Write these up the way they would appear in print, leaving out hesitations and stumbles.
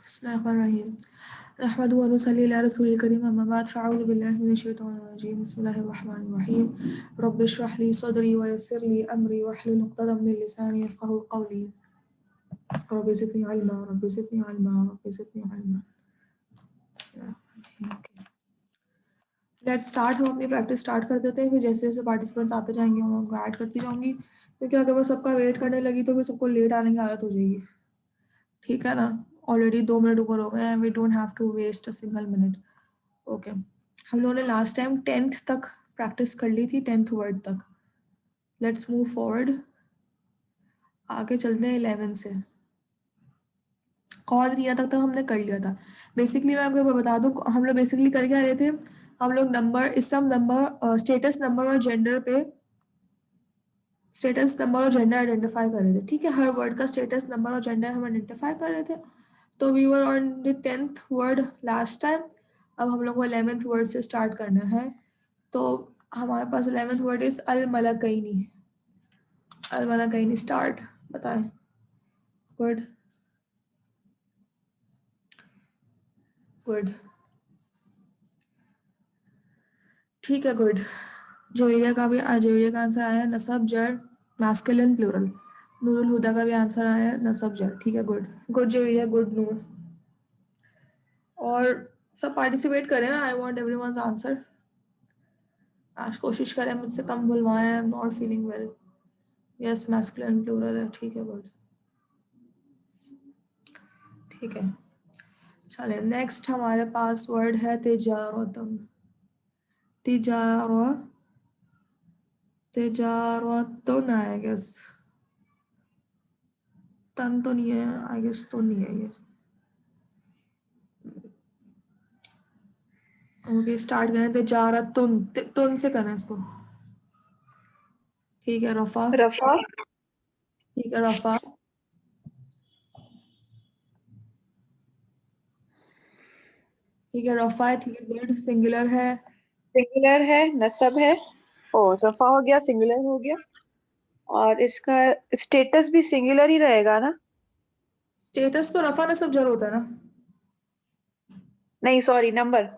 बिस्मिल्लाहिर्रहमानिर्रहीम नहमदुहु व नुसल्ली अला रसूलिल करीम अम्मा बाद फ़अऊज़ु बिल्लाहि मिनश शैतानिर रजीम बिस्मिल्लाहिर्रहमानिर्रहीम रब्बि इश्रह ली सदरी व यस्सिर ली अमरी वहलुल उक़दतम मिन लिसानी यफ़क़हू क़ौली rabbi ज़िदनी इल्मा rabbi ज़िदनी इल्मा rabbi ज़िदनी इल्मा। Let's start. हम अपनी प्रैक्टिस स्टार्ट कर देते हैं, फिर जैसे जैसे पार्टिसिपेंट्स आते जाएंगे मैं उनको ऐड करती जाऊंगी, क्योंकि अगर मैं सबका वेट करने लगी तो फिर सबको लेट आने की आदत हो जाएगी। ठीक है ना? ऑलरेडी 2 मिनट ऊपर हो गए हैं, we don't have to waste a single minute. Okay, हम लोगों ने लास्ट टाइम 10th तक प्रैक्टिस कर ली थी, 10th वर्ड तक। लेट्स मूव फॉरवर्ड, आगे चलते हैं 11 से। और दिया तक तो हमने कर लिया था। बेसिकली मैं आपको बता दूं, हम लोग बेसिकली कर क्या रहे थे, हम लोग नंबर, इसम नंबर, स्टेटस नंबर और जेंडर पे, स्टेटस नंबर और जेंडर आइडेंटिफाई कर रहे थे। ठीक है, हर वर्ड का स्टेटस नंबर और जेंडर हम आइडेंटिफाई कर रहे थे। तो we were on the 10th word last time. अब हम लोग को 11th वर्ड से स्टार्ट करना है। तो हमारे पास 11th वर्ड इज अल मलकैनी। अल मलकैनी, स्टार्ट, बताएं। गुड गुड, ठीक है, गुड। जोइया का भी, जोइया का आंसर आया है नसब जर मैस्कुलिन प्लूरल। नूरुल हुदा का भी आंसर आया है नसब जर। ठीक है, गुड गुड जोइया, गुड नूर। और सब पार्टिसिपेट करें ना, आई वांट एवरीवन्स आंसर। आज कोशिश करें मुझसे कम बुलवाएं, I am not feeling well. Yes, masculine plural है। ठीक है, गुड, ठीक है। चले, नेक्स्ट हमारे पास वर्ड है तिजारतन। Tijara, तिजारतन I guess. तन तो नहीं है, आई गेस तो नहीं है ये। ओके, स्टार्ट करें तिजारतुन, तुन से करें इसको। ठीक है, रफा। रफा, ठीक है, रफा। ठीक है, रफा है। ठीक है, गुड, सिंगुलर है। सिंगुलर है, नसब है। ओ, रफा हो गया, सिंगुलर हो गया। और इसका स्टेटस भी सिंगुलर ही रहेगा ना? स्टेटस तो रफा नसब जर होता है ना। नहीं, सॉरी, नंबर।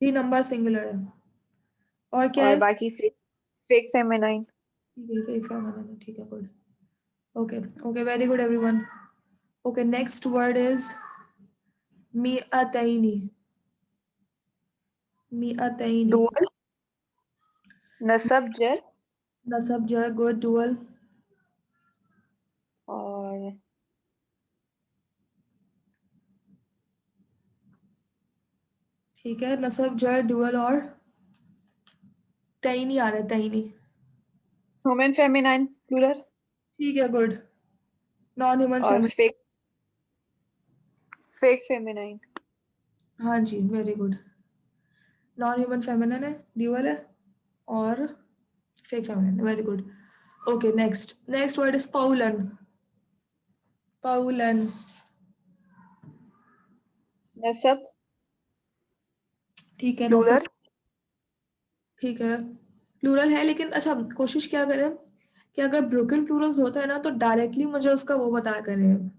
ये नंबर सिंगुलर है। और क्या और है? बाकी फेक, फेक फेमिनाइन। ठीक है, एक फेमिनिन है। ठीक है, good. Okay okay, very good everyone. Okay, next word is मिअतैनी। मिअतैनी, डुअल, नसब जर। नसब जर, गुड, डुअल। और ठीक है, नसब जर, डुअल और तैनी आ रहा है, तैनी। Human feminine plural. ठीक है, गुड। नॉन ह्यूमन और फेमिनिन। Fake, fake feminine. हाँ जी, very good. Non human feminine है, ड्यूअल है, और फेक फेमिनिन है, very good. Okay, next next word is तौलन। तौलन। नसब ठीक है, नसब। प्लूरल। ठीक है, प्लूरल है, लेकिन अच्छा कोशिश क्या करें कि अगर ब्रोकन प्लूरल्स होता है ना तो डायरेक्टली मुझे उसका वो बताया करें,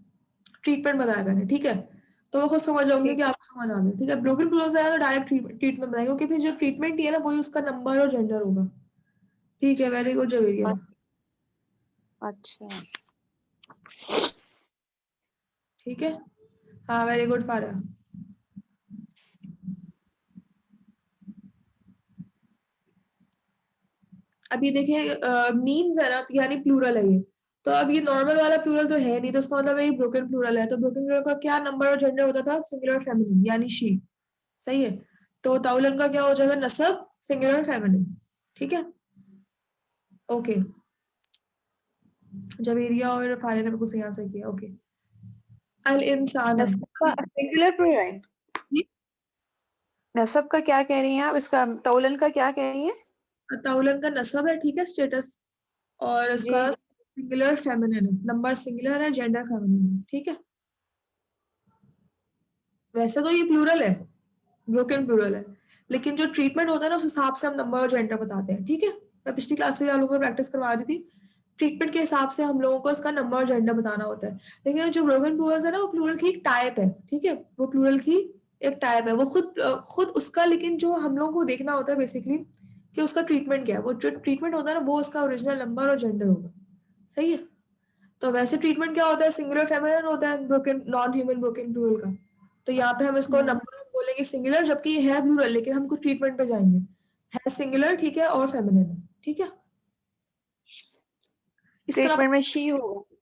ट्रीटमेंट बताया करें। ठीक है, तो मैं खुद समझ जाऊंगी कि ठीक है। आपको समझ आ गया। ठीक है, ब्रोकन प्लूरल्स है तो डायरेक्ट ट्रीटमेंट बताएंगे, क्योंकि फिर जो ट्रीटमेंट ही है ना वही उसका नंबर और जेंडर होगा। ठीक है, वेरी गुड जवेरिया। अच्छा, ठीक है, हाँ, वेरी गुड फारा। अब ये देखिए, मीन्स है ना, यानी प्लूरल है ये। तो अब ये नॉर्मल वाला प्लूरल तो है नहीं, तो उसका मतलब ये ब्रोकन प्लूरल है। तो ब्रोकन प्लूरल का क्या नंबर और जेंडर होता था? सिंगुलर फेमिनिन, यानी शी। सही है। तो ताउलन का क्या हो जाएगा? नसब, सिंगुलर फेमिनिन। ठीक है, ओके। जवेरिया और फारिया ने बिल्कुल सही आंसर किया। ओके, अल इंसान। नसब का सिंगुलर प्लूरल। नसब का क्या कह रही हैं आप? इसका तौलन का क्या कह रही हैं? ताउलन का नसब है, ठीक है, स्टेटस। और जी। इसका सिंगुलर फेमिनिन है, नंबर सिंगुलर है, जेंडर फेमिनिन है। ठीक है, वैसे तो ये प्लूरल है, ब्रोकन प्लूरल है, लेकिन जो ट्रीटमेंट होता है ना उस हिसाब से हम नंबर और जेंडर बताते हैं। ठीक है, मैं पिछली क्लास से भी आप लोगों को प्रैक्टिस करवा रही थी। ट्रीटमेंट के हिसाब से हम लोगों को इसका नंबर और जेंडर बताना होता है। लेकिन जो ब्रोकन प्लूरल्स है ना, वो प्लूरल की एक टाइप है, ठीक है, वो प्लूरल की एक टाइप है, वो खुद उसका, लेकिन जो हम लोगों को देखना होता है बेसिकली कि उसका ट्रीटमेंट क्या है। वो जो ट्रीटमेंट होता है ना, वो उसका ओरिजिनल नंबर और जेंडर होगा। सही है। तो वैसे ट्रीटमेंट क्या होता है, सिंगुलर फेमिनिन होता है broken non human broken plural का। तो यहाँ पे हम इसको नंबर बोलेंगे सिंगुलर, जबकि ये है प्लूरल, लेकिन हम कुछ ट्रीटमेंट पे जाएंगे। है सिंगुलर, ठीक है, और फेमिनिन है, ठीक है। इस तरह। ट्रीटमेंट में शी होगा,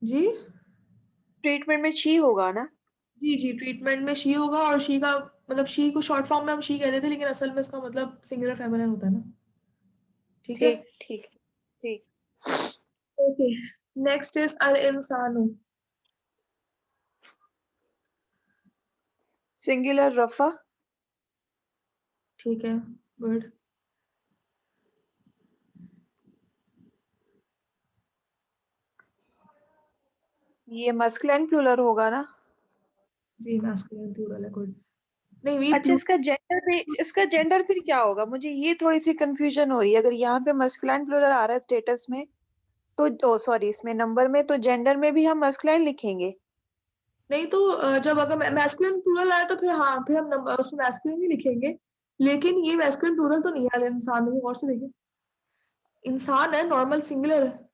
जी ट्रीटमेंट में शी होगा ना? जी जी, ट्रीटमेंट में शी होगा, और शी का मतलब शी को शॉर्ट फॉर्म में हम शी कहते थे, लेकिन असल में इसका मतलब सिंगुलर फेमिनिन होता है ना। ठीक है। ठीक ठीक ठीक। ओके। नेक्स्ट इज अल इंसानु। सिंगुलर रफा। ठीक है, गुड। ये मस्कुलिन प्लूरल होगा ना? जी मैस्कुलिन प्लूरल है, गुड। नहीं वी अच्छा, इसका जेंडर फिर क्या होगा? मुझे ये थोड़ी सी कंफ्यूजन हो रही है। अगर यहाँ पे मस्कुलिन प्लूरल आ रहा है स्टेटस में, तो ओ सॉरी, इसमें नंबर में, तो जेंडर में भी हम मस्कुलिन लिखेंगे? नहीं तो जब अगर मैस्कुलिन प्लूरल आया तो फिर हाँ, फिर हम नंबर उसमें मैस्कुलिन ही लिखेंगे। लेकिन ये मैस्कुलिन प्लूरल तो नहीं है, इंसान में गौर से देखिए, इंसान है, नॉर्मल सिंगुलर है।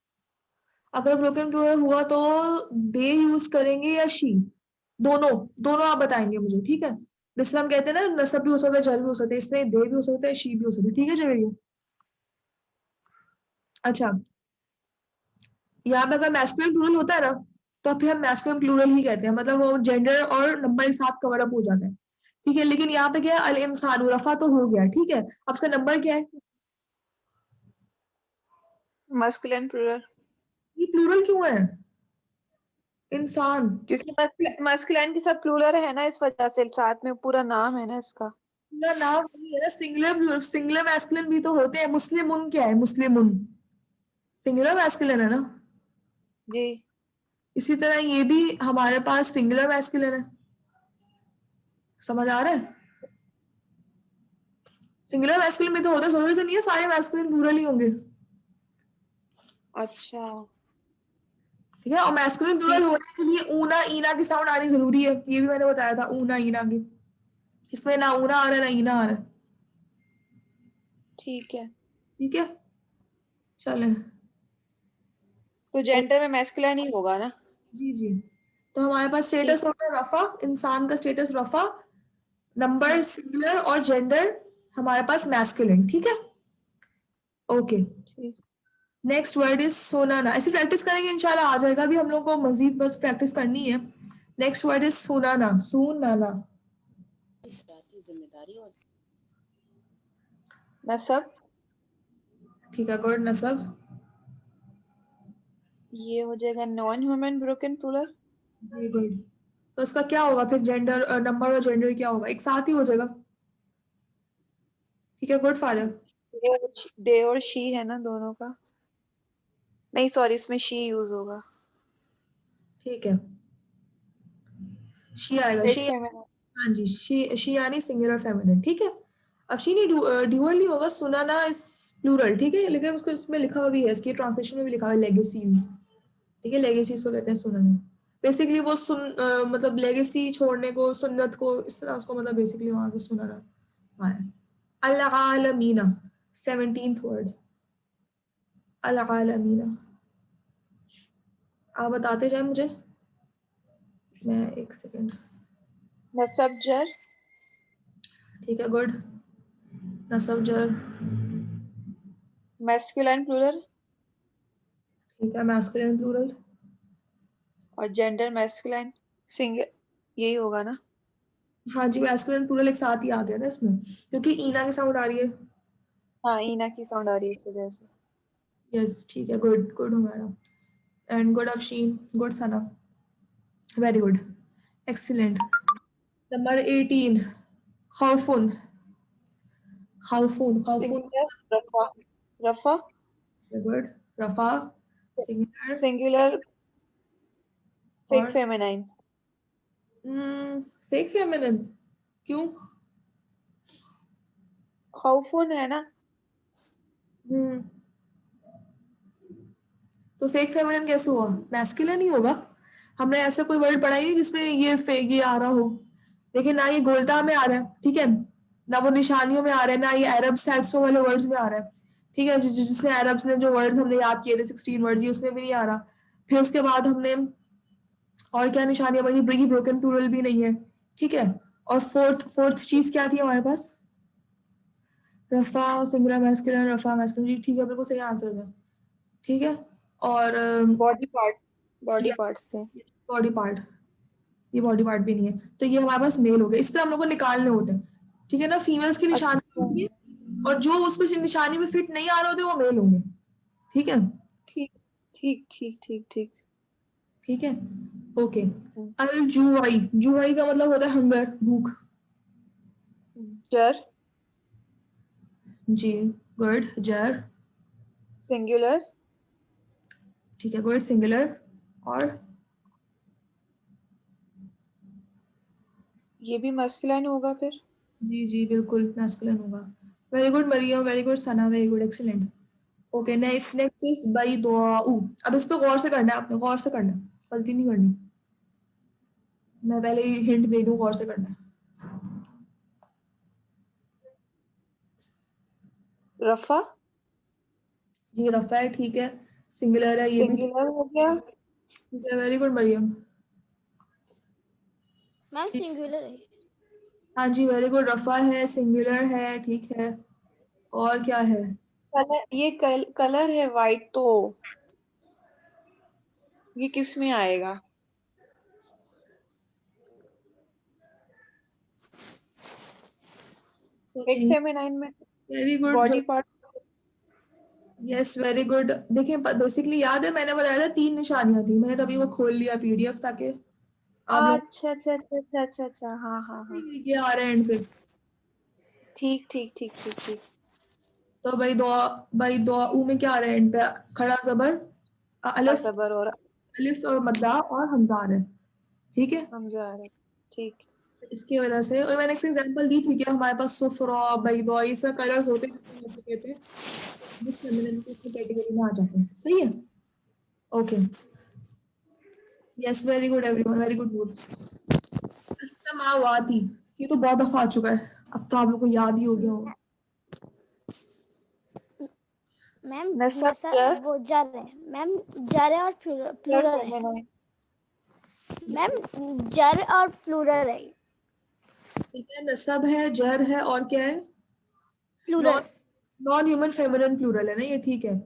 अगर ब्रोकन प्लूरल हुआ तो दे यूज करेंगे या शी, दोनों। दोनों आप बताएंगे मुझे, ठीक है। जैसे हम कहते हैं ना, नसब भी हो सकता है, जर भी हो सकता है, इसमें दे भी हो सकता है, शी भी हो सकता है, ठीक है जवेरिया। अच्छा, यहाँ पे अगर मैस्कुलिन प्लूरल होता है ना, तो फिर हम मैस्कुलिन प्लूरल ही कहते हैं, मतलब वो जेंडर और नंबर के साथ कवर अप हो जाता है, ठीक है। लेकिन यहाँ पे क्या है, अल इंसान, रफा तो हो गया, ठीक है। अब इसका नंबर क्या है? Masculine plural. ये प्लूरल क्यों है? इंसान। क्योंकि मस्कुलिन के साथ प्लूरल है ना, इस वजह से साथ में पूरा नाम है ना इसका। पूरा नाम वही है ना, सिंगुलर प्लूरल, सिंगुलर मैस्कुलिन भी तो होते हैं। मुस्लिमुन क्या है, मुस्लिमुन सिंगुलर मैस्कुलिन है ना। जी। इसी तरह ये भी हमारे पास सिंगुलर मैस्कुलिन है। समझ आ रहा है? सिंगुलर मैस्कुलिन भी तो होते हैं, जरूरी तो नहीं है सारे मैस्कुलिन प्लूरल ही होंगे, अच्छा। ठीक है। और मैस्कुलिन प्लूरल ठीक होने के लिए ऊना ईना की साउंड आनी जरूरी है, ये भी मैंने बताया था, ऊना ईना की। इसमें ना ऊना आ रहा है ना ईना आ रहा है, ठीक है। ठीक है। चले। तो जेंडर में मैस्कुलिन ही होगा ना? जी जी। तो हमारे पास ठीक स्टेटस होता है रफा, इंसान का स्टेटस रफा, नंबर सिंगुलर, और जेंडर हमारे पास मैस्कुलिन, ठीक है। ओके। ठीक। नेक्स्ट वर्ड इज सोनाना। ऐसे प्रैक्टिस करेंगे इंशाल्लाह आ जाएगा, भी हम लोग को मजीद बस प्रैक्टिस करनी है। नेक्स्ट वर्ड इज सोनाना, सूनाना। नसब। ठीक है, गुड। नसब। ये हो जाएगा non human broken plural. Very good. तो इसका क्या होगा फिर, जेंडर, नंबर और जेंडर क्या होगा, एक साथ ही हो जाएगा, ठीक है, गुड फादर। दे और शी है ना दोनों का? नहीं सॉरी, इसमें शी यूज होगा। ठीक है, शी आएगा, एक शी। फेमिनिन। हाँ जी, शी यानी सिंगुलर फेमिनिन, ठीक है। अब शी नहीं, ड्यूअल नहीं होगा, सुनाना इस प्लूरल, ठीक है, लेकिन उसको इसमें लिखा हुआ भी है, इसकी ट्रांसलेशन में भी लिखा हुआ है लेगेसीज, ठीक है। लेगेसीज को कहते हैं सुनाना। बेसिकली वो मतलब लेगेसी छोड़ने को, सुन्नत को, इस तरह उसको मतलब बेसिकली वहां से सुनाना आया। अल-आलमीना, 17th वर्ड, अल-आलमीना। आप बताते जाए मुझे, मैं एक सेकंड। नसब जर। ठीक है, गुड। नसब जर। Masculine plural. ठीक है, मैस्कुलिन प्लूरल। और जेंडर मैस्कुलिन सिंगल, यही होगा ना? हाँ जी, मैस्कुलिन प्लूरल एक साथ ही आ गया ना इसमें, क्योंकि ईना की साउंड आ रही है। हाँ, ईना की साउंड आ रही है इस वजह से। यस, ठीक है, गुड गुड हमारा। And good Afsheen, good Sana, very good, excellent. Number 18, खौफुन। खौफुन, खौफुन। सिंगुलर रफा। रफा। गुड। रफा, सिंगुलर। सिंगुलर फेक और फेमिनाइन। फेक फेमिनिन, क्यों? खौफुन है ना? हम्म तो फेक फेमिनिन कैसे हुआ? मैस्कुलिन ही होगा। हमने ऐसा कोई वर्ड पढ़ा ही नहीं जिसमें ये आ रहा हो। देखिए ना ये गोलता में आ रहा है, ठीक है, ना वो निशानियों में आ रहा है, ना ये अरब सैट्सो वाले वर्ड्स में आ रहा है, ठीक है, जिसने अरब्स ने जो वर्ड्स हमने याद किए थे 16 वर्ड्स, ये उसमें भी नहीं आ रहा। फिर उसके बाद हमने और क्या निशानियां बनी, ब्रोकन प्लूरल भी नहीं है, ठीक है। और फोर्थ फोर्थ चीज क्या थी हमारे पास? रफा सिंगुलर मैस्कुलिन, रफा मैस्कुलिन, जी ठीक है, बिल्कुल सही आंसर है, ठीक है। और बॉडी पार्ट, बॉडी ये पार्ट्स थे। बॉडी पार्ट, ये बॉडी पार्ट भी नहीं है, तो ये हमारे पास मेल हो गया। इससे हम लोग को निकालने होते हैं, ठीक है ना, फीमेल्स की निशानी अच्छा, होती है, और जो उस पे निशानी में फिट नहीं आ रहे होते वो मेल होंगे, ठीक है। ठीक ठीक ठीक ठीक ठीक। ठीक है, ओके। हम्म। अल जुआई, जुआई का मतलब होता है हंगर, भूख। जर, जी, गुड, जर, सिंगुलर। ठीक है, गुड, सिंगुलर। और ये भी मस्कुलाइन होगा फिर। जी जी बिल्कुल मैस्कुलिन होगा। Very good Mariam, very good Sana, very good, excellent. Okay, next next is बाई दुआऊ। अब इस पे गौर से करना है, आपने गौर से करना है, गलती नहीं करनी। मैं पहले ही हिंट दे दूं, गौर से करना है। रफा, जी रफा है, ठीक है, सिंगुलर है ये भी, सिंगुलर हो गया। ठीक है, वेरी गुड मरियम। मैम ठीक, सिंगुलर है। हाँ जी, वेरी गुड, रफा है, सिंगुलर है, ठीक है। और क्या है? कलर, ये कलर है वाइट, तो ये किस में आएगा? एक फेमिनाइन में very good, body part. Yes very good. देखिए बेसिकली याद है मैंने बताया था 3 निशानियां थी, मैंने तभी वो खोल लिया पीडीएफ ताकि आप लोग अच्छा अच्छा अच्छा अच्छा अच्छा अच्छा, हाँ हाँ हाँ। ये आ रहे हैं एंड पे। ठीक ठीक ठीक ठीक ठीक। तो भाई दुआ ऊ में क्या आ रहा है एंड पे? खड़ा जबर, अलिफ, असबर और अलिफ और मद्दा और हमजा आ रहा है, ठीक है। हमजा आ रहा है। ठीक। इसकी वजह से, और मैंने एक एग्जांपल दी थी कि हमारे पास सुफरा, बैदवा, ये सब कलर्स होते हैं जिसमें ऐसे कहते हैं, जिस फेमिनिन की इसमें कैटेगरी में आ जाते हैं, सही है। Okay, yes very good everyone, very good good. समावाती, ये तो बहुत दफा आ चुका है, अब तो आप लोग को याद ही हो गया होगा। मैम नसब नसा जर, वो जर है मैम, जर है और जर प्लूरल है फेमिनाइन। मैम, जर और प्लूरल है, ठीक है, नसब है, जर है, और क्या है? Plural. Non non human feminine plural है ना ये, ठीक है।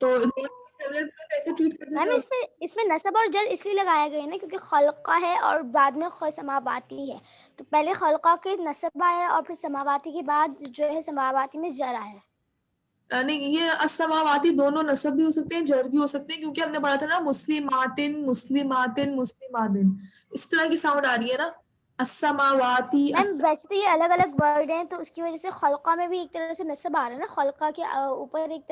तो नॉन फेमिनिन प्लूरल कैसे ट्रीट करते मैम थे? इसमें इसमें नसब और जर इसलिए लगाया गया है ना क्योंकि खलका है और बाद में समावाती है, तो पहले खलका के नसब आया और फिर समावाती के बाद जो है समावाती में जर आया। नहीं, ये असमावाती दोनों नसब भी हो सकते हैं, जर भी हो सकते हैं, क्योंकि हमने पढ़ा था ना मुस्लिमातिन, मुस्लिमातिन, मुस्लिमादिन, इस तरह की साउंड आ रही है ना, असमावाती मैम वैसे तो ये अलग अलग वर्ड हैं तो उसकी वजह से खलका में भी एक तरह से नसब आ रहा है ना, खलका के ऊपर एक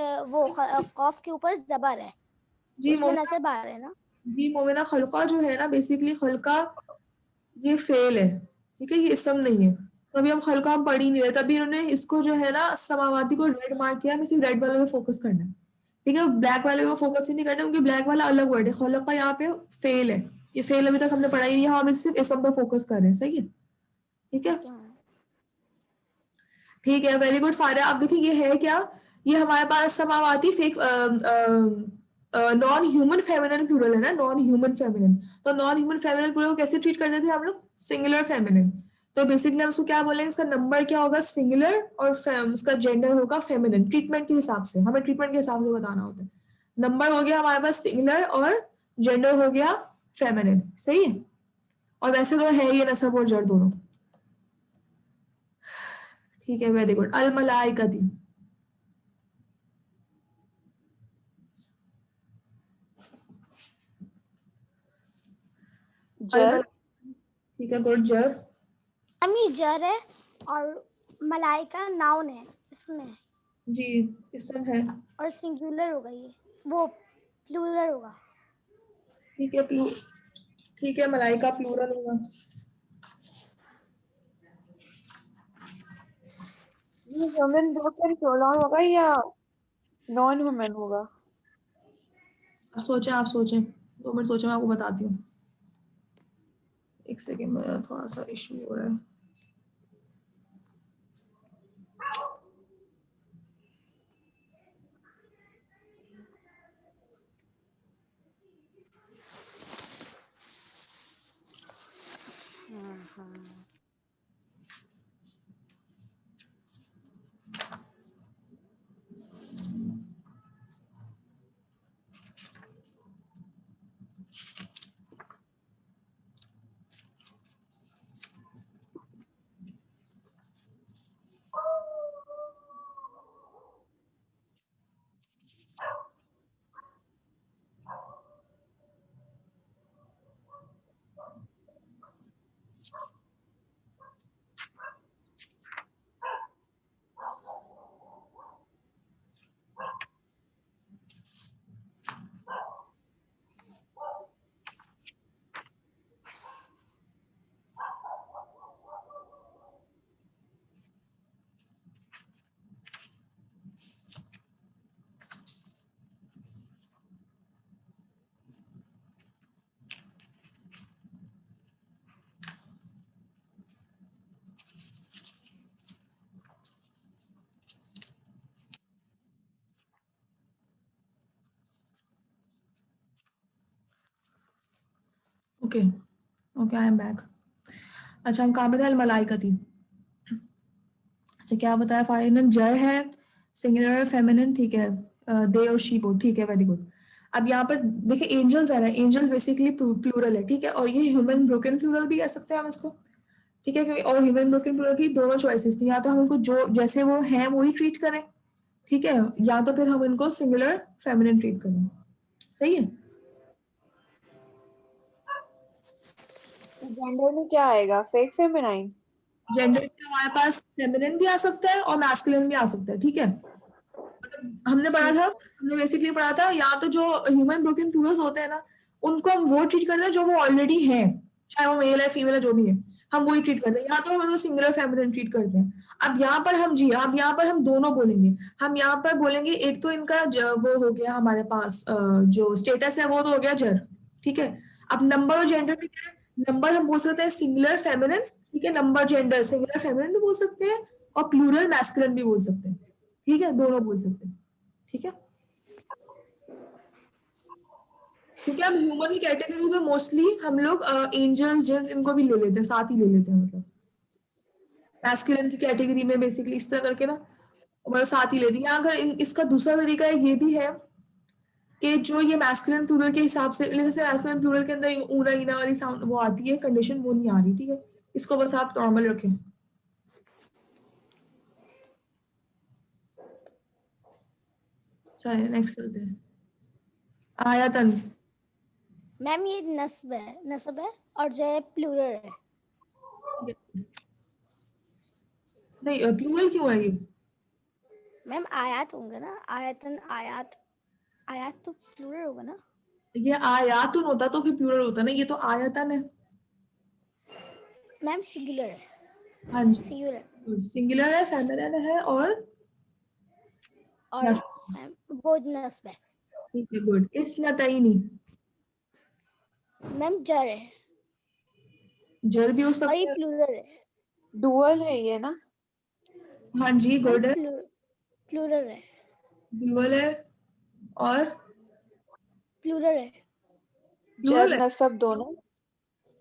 कॉफ के ऊपर जबर है तो जी उसमें मोमिना, नसब आ रहा है ना। जी मोमिना, खलका जो है ना, बेसिकली खलका ये फेल है, ठीक है, ये इसम नहीं है। तो अभी हम खलका हम पढ़ ही नहीं रहे, तभी इन्होंने इसको जो है ना समावाती को रेड मार्क किया, हमें सिर्फ रेड वाले में फोकस करना है, ठीक है, ब्लैक वाले में फोकस ही नहीं करना क्योंकि ब्लैक वाला अलग वर्ड है, खलका यहाँ पे फेल है, ये फेल अभी तक हमने पढ़ा ही नहीं है, हम सिर्फ इसम पे फोकस कर रहे हैं, सही है, ठीक है। ठीक है मैम। ठीक है, वेरी गुड फारिया। अब देखिए ये है क्या, ये हमारे पास समावाती fake non human feminine plural है ना, नॉन ह्यूमन फेमिनिन। तो नॉन ह्यूमन फेमिनिन प्लूरल को कैसे ट्रीट करते थे हम लोग? Singular feminine. तो बेसिकली हम उसको क्या बोलेंगे, उसका नंबर क्या होगा? सिंगुलर, और उसका जेंडर होगा फेमिनिन, ट्रीटमेंट के हिसाब से, हमें ट्रीटमेंट के हिसाब से बताना होता है। नंबर हो गया हमारे पास सिंगुलर, और जेंडर हो गया फेमिनिन, सही है। और वैसे तो है ये नसब और जड़ दोनों, ठीक है, वेरी गुड। अल मलाइकती, जर, ठीक है, गुड जर, मैम ये जर है और मलाइका नाउन है इसमें, जी इसम है, और सिंगुलर होगा ये, वो प्लूरल होगा। ठीक है, ठीक है, मलाइका प्लूरल होगा। ये ह्यूमन ब्रोकन प्रोनाउन होगा या नॉन ह्यूमन होगा? आप सोचें 2 मिनट सोचें, मैं आपको बताती हूँ। एक सेकेंड, मेरा थोड़ा सा इशू हो रहा है। Okay okay, I am back. अच्छा, हम कहाँ पे थे? मलाइका थी। अच्छा, क्या बताया? फाइनल जर है, सिंगुलर फेमिनिन, ठीक है, दे और शी बोथ, ठीक है, वेरी गुड। अब यहाँ पर देखिए एंजल्स है ना, एंजल्स बेसिकली प्लूरल है, ठीक है, और ये ह्यूमन ब्रोकन प्लूरल भी कह सकते हैं हम इसको, ठीक है, क्योंकि और ह्यूमन ब्रोकन प्लूरल की दोनों चॉइसेस थी, या तो हम उनको जो जैसे वो हैं वही ट्रीट करें, ठीक है, या तो फिर हम इनको सिंगुलर फेमिनिन ट्रीट करें। सही है। तो जेंडर में क्या आएगा? Fake feminine? जेंडर में हमारे पास फेमिनिन भी आ सकता है और मैस्कुलिन भी आ सकता है, ठीक है। मतलब हमने बेसिकली पढ़ा था, या तो जो ह्यूमन ब्रोकन प्लूरल्स होते हैं ना, उनको हम वो ट्रीट करते हैं जो वो ऑलरेडी हैं, चाहे वो मेल है फीमेल है जो भी है, हम वही ट्रीट करते हैं, या तो हम उनको सिंगुलर फेमिनिन ट्रीट करते हैं। अब यहाँ पर हम दोनों बोलेंगे। हम यहाँ पर बोलेंगे, एक तो इनका वो हो गया हमारे पास, जो स्टेटस है वो तो हो गया जर, ठीक है। अब नंबर और जेंडर में क्या है? नंबर हम बोल सकते हैं सिंगुलर फेमिनिन, ठीक है, नंबर जेंडर सिंगुलर फेमिनिन भी बोल सकते हैं, और प्लूरल मैस्कुलिन भी बोल सकते हैं, ठीक है, दोनों बोल सकते हैं, ठीक है। क्योंकि हम ह्यूमन की कैटेगरी में मोस्टली हम लोग एंजल्स जिन्स इनको भी ले लेते हैं, साथ ही ले लेते हैं, मतलब मैस्कुलिन की कैटेगरी में बेसिकली इस तरह करके ना हमारा साथ ही लेती है। या अगर इसका दूसरा तरीका है, ये भी है कि जो ये मैस्कुलिन प्लूरल के हिसाब से, जैसे मैस्कुलिन प्लूरल के अंदर ऊना ईना वाली साउंड वो आती है, कंडीशन वो नहीं आ रही, ठीक है, इसको बस आप नॉर्मल रखें। चलिए नेक्स्ट चलते हैं। आयतन। मैम ये नस्ब है और जो है प्लूरल है। नहीं, प्लूरल क्यों है ये? मैम आयात होंगे ना, आयतन, आयात तो प्लूरल होगा ना। ये आयातुन होता तो फिर प्लूरल होता ना, ये तो आयतन है। मैम सिंगुलर है। हाँ जी, सिंगुलर है, फेमिनिन है, और मैम वो नस्ब है। ठीक है, गुड। इस्नतैनी। मैम जर है जर भी हो और ये सकता है। प्लूरल है। डुअल है ये ना? हाँ जी, मैम गुड है। प्लूरल है। ड्यूअल है, और प्लूरल है। जर प्लूरल है। नसब दोनों?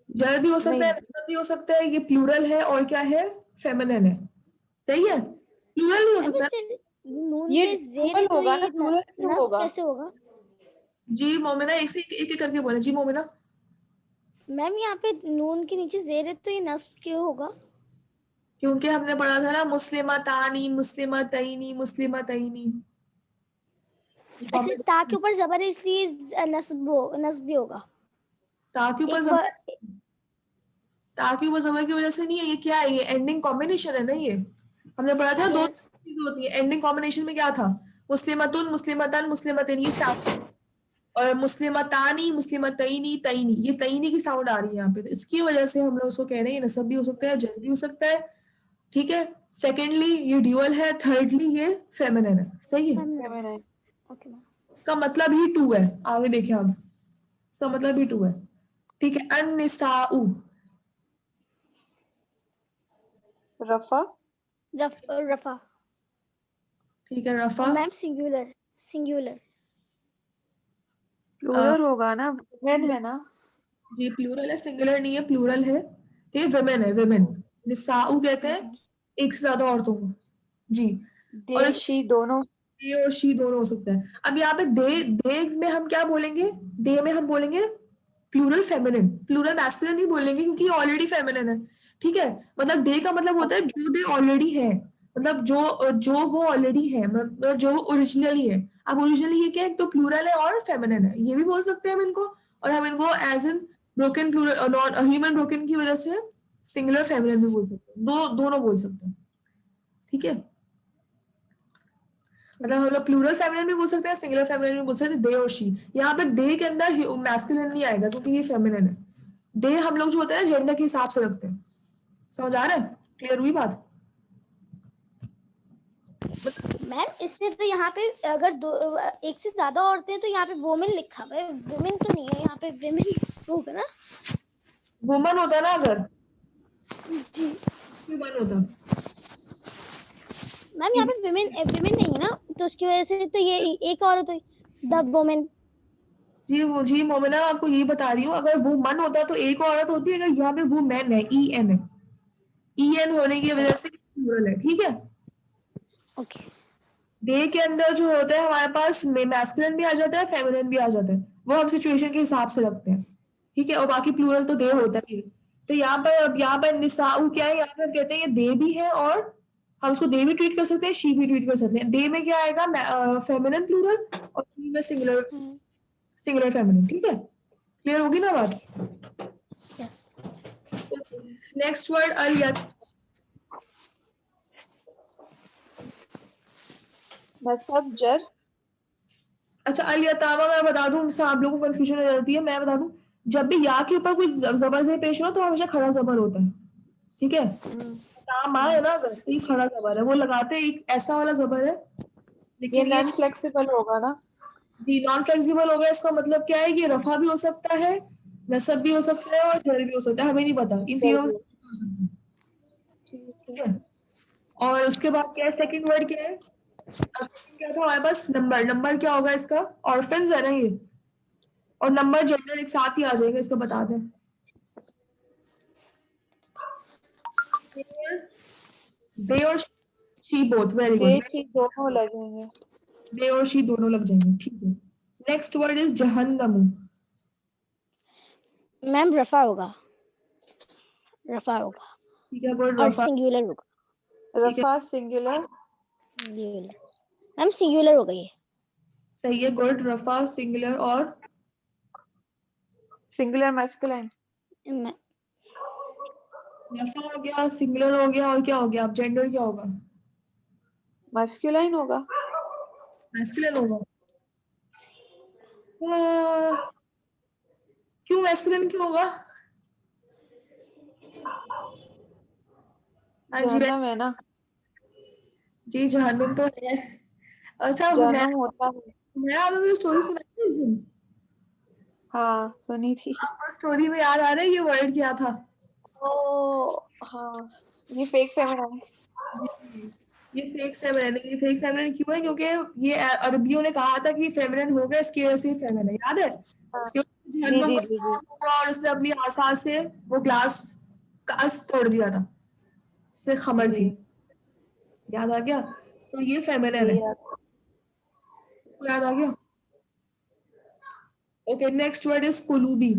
जर भी हो सकता है, नहीं, नसब भी हो सकता है, ये प्लूरल है, और क्या है? फेमिनिन है। सही है, प्लूरल नहीं हो मैम सकता। इससे नून ये पे जेर है डुअल तो होगा ना, ये प्लूरल क्यों नस्ब होगा? कैसे होगा? जी मोमिना, एक से एक करके बोले जी मोमिना। मैम यहाँ पे नून के नीचे जेर है तो ये नस्ब क्यों होगा? क्योंकि हमने पढ़ा था ना, मुस्लिमतानी मुस्लिमतैनी मुस्लिमतैनी। अच्छा, ता के ऊपर जबर है इसलिए नस्ब भी होगा। ताकि ऊपर एक जबर, ताकि ऊपर जबर की वजह से नहीं है, ये क्या है? ये एंडिंग कॉम्बिनेशन है ना, ये हमने पढ़ा था। दो यस चीजें होती है एंडिंग कॉम्बिनेशन में, क्या था? मुस्लिमतुन मुस्लिमतन मुस्लिमतैन, ये साउंड, और मुस्लिमतानी मुस्लिमतैनी तैनी, ये तैनी की साउंड आ रही है यहाँ पे, तो इसकी वजह से हम लोग उसको कह रहे हैं ये नसब भी हो सकता है, जर भी हो सकता है, ठीक है। सेकेंडली ये ड्यूअल है, थर्डली ये फेमिनिन है। सही है। Ma'am feminine. Okay ma'am. का मतलब ही टू है, आगे देखें अब, इसका मतलब ही टू है, ठीक है। अन्निसाउ, रफा, रफा। ठीक है। रफा, मैम सिंगुलर, सिंगुलर। प्लूरल होगा ना, वुमेन है ना। जी प्लूरल है, सिंगुलर नहीं है, प्लूरल है, ये विमेन है, विमेन। निसाउ कहते हैं एक से ज्यादा औरतों को, जी। और दे शी दोनों। दे और शी दोनों हो सकता है। अब यहाँ पे दे में हम क्या बोलेंगे, दे में हम बोलेंगे प्लूरल फेमिनिन, प्लूरल मैस्कुलिन नहीं बोलेंगे क्योंकि ऑलरेडी फेमिनिन है, ठीक है। मतलब दे का मतलब होता है जो दे ऑलरेडी है, मतलब जो वो ऑलरेडी है, मतलब जो ओरिजिनली है। अब ओरिजिनली ये क्या है, तो प्लूरल है और फेमिनिन है, ये भी बोल सकते हैं हम इनको। और हम इनको as in broken plural, non human broken की वजह से सिंगुलर फेमिनिन भी बोल सकते हैं, दोनों बोल सकते हैं, ठीक है। मतलब हम लोग प्लूरल फेमिनिन भी बोल सकते हैं, सिंगुलर फेमिनिन भी बोल सकते हैं, दे और शी। यहाँ पे दे के अंदर मैस्कुलिन नहीं आएगा क्योंकि ये फेमिनिन है। दे हम लोग जो होता है ना जेंडर के हिसाब से रखते हैं, समझ आ रहा है, क्लियर हुई बात। मैम इसमें तो यहाँ पे अगर एक से ज्यादा औरतें हैं तो यहाँ पे वुमेन लिखा हुआ है, वुमेन तो नहीं है यहाँ पे, विमेन होगा ना। वुमन होता ना अगर, जी वुमन होता। मैम यहाँ पे विमेन विमेन नहीं है ना, तो उसकी वजह से तो ये एक औरत हुई, द वुमेन। जी मोमिना आपको ये बता रही हूँ, अगर वो मन होता तो एक औरत होती है, अगर यहाँ पे वो मैन है, ई एन है, ई एन होने की वजह से प्लूरल है, ठीक है। ओके डे के अंदर जो होता है हमारे पास मैस्कुलिन भी आ जाता है, फेमिनिन भी आ जाता है, वो हम सिचुएशन के हिसाब से रखते हैं, ठीक है। और बाकी प्लूरल तो दे होता ही है। तो यहाँ पर, अब यहाँ पर निसाउ क्या है, यहाँ पर कहते हैं ये दे भी है, और हम उसको दे भी ट्रीट कर सकते हैं, शी भी ट्रीट कर सकते हैं। दे में क्या आएगा, फेमिनिन प्लूरल, और शी में सिंगुलर, सिंगुलर फेमिनिन, ठीक है। क्लियर होगी ना बात। यस नेक्स्ट वर्ड अल या, नसब जर। अच्छा अल यतामा मैं बता दूं, आप लोगों को कंफ्यूजन हो जाती है, मैं बता दूं, जब भी या के ऊपर कोई जबर से पेश हो तो हमेशा खड़ा जबर होता है, ठीक है। तामा है ना, अगर तो ये खड़ा जबर है, वो लगाते हैं एक ऐसा वाला जबर है, ये लेकिन ये नॉन फ्लेक्सिबल होगा ना। भी नॉन फ्लेक्सिबल हो गया। इसका मतलब क्या है, ये रफा भी हो सकता है, नसब भी हो सकता है, और जर भी हो सकता है, हमें नहीं पता, इन तीनों में से जल्दी। कुछ भी हो सकता है, ठीक है। ठीक है। और उसके बाद क्या है, सेकंड वर्ड क्या है, सेकंड क्या था हमारे पास, नंबर। नंबर क्या होगा इसका, ऑर्फन्स है ना ये, और नंबर जेंडर एक साथ ही आ जाएगा, इसका बता दें। दे और she both, very they good, she दोनों लगेंगे। दे और शी दोनों लग जाएंगे, ठीक है। नेक्स्ट वर्ड इज जहन्नमु, मैम रफा होगा, रफा होगा ठीक है, गुड। और रफा, सिंगुलर होगा, ठीक है, रफा सिंगुलर। सिंगुलर। मैम सिंगुलर होगा ये। सही है, गुड। रफा सिंगुलर, और सिंगुलर मैस्कुलिन। मैं- रफा हो गया, सिंगुलर हो गया, और क्या हो गया, अब जेंडर क्या होगा, मैस्कुलिन होगा। मैस्कुलिन होगा। आ, क्यों मैस्कुलिन क्यों होगा, हाँ जी जहन्नम है ना। जी जहन्नुम तो है। अच्छा जहन्नम होता है। मैं आपको स्टोरी सुनाई थी उस दिन, हाँ सुनी थी। आपको स्टोरी में याद आ रहा है ये वर्ड क्या था। ओ हाँ, ये फेक फेमिनाइन। ये फेक फेमिनिन, ये फेक फेमिनिन क्यों है, क्योंकि ये अरबियों ने कहा था कि फेमिनिन हो गया, इसकी वजह से फेमिनिन है, याद है। हाँ क्योंकि जी जहन्नुम जी का जी जी। खौफ हुआ और उसने अपनी आसा से वो ग्लास कांच तोड़ दिया था, उससे खमर जी थी, याद आ गया। तो ये जी फेमिनिन है, यार। तो याद आ गया। ओके, नेक्स्ट वर्ड इज कुलूबी,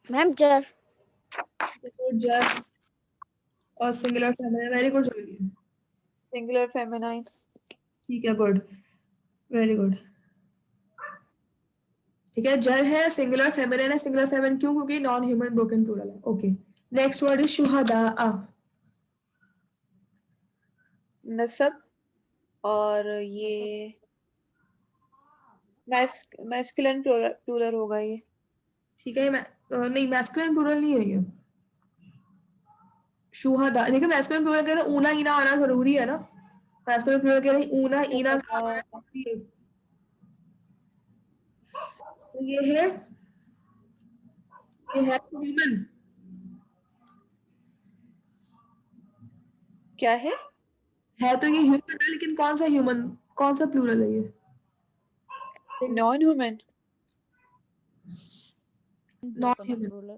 मैम जर। जर, और singular feminine, very good. Singular feminine. ठीक है, गुड, वेरी गुड, ठीक है। जर है, सिंगुलर फेमिनिन है, सिंगुलर फेमिनिन क्यों, क्योंकि नॉन ह्यूमन ब्रोकन प्लूरल है, ओके। नेक्स्ट वर्ड इज शुहदा, नसब, और ये मैस्कुलिन प्लूरल होगा ये। ठीक है। नहीं मैस्कुलिन प्लूरल नहीं है ये, शुहदा। देखिए मैस्कुलिन प्लूरल के ना ऊना ईना आना जरूरी है ना, मैस्कुलिन प्लूरल कह रही ऊना ईना तो ये है ह्यूमन। क्या है? तो ये ह्यूमन है, लेकिन कौन सा ह्यूमन, कौन सा प्लूरल है ये? Non human. Not human.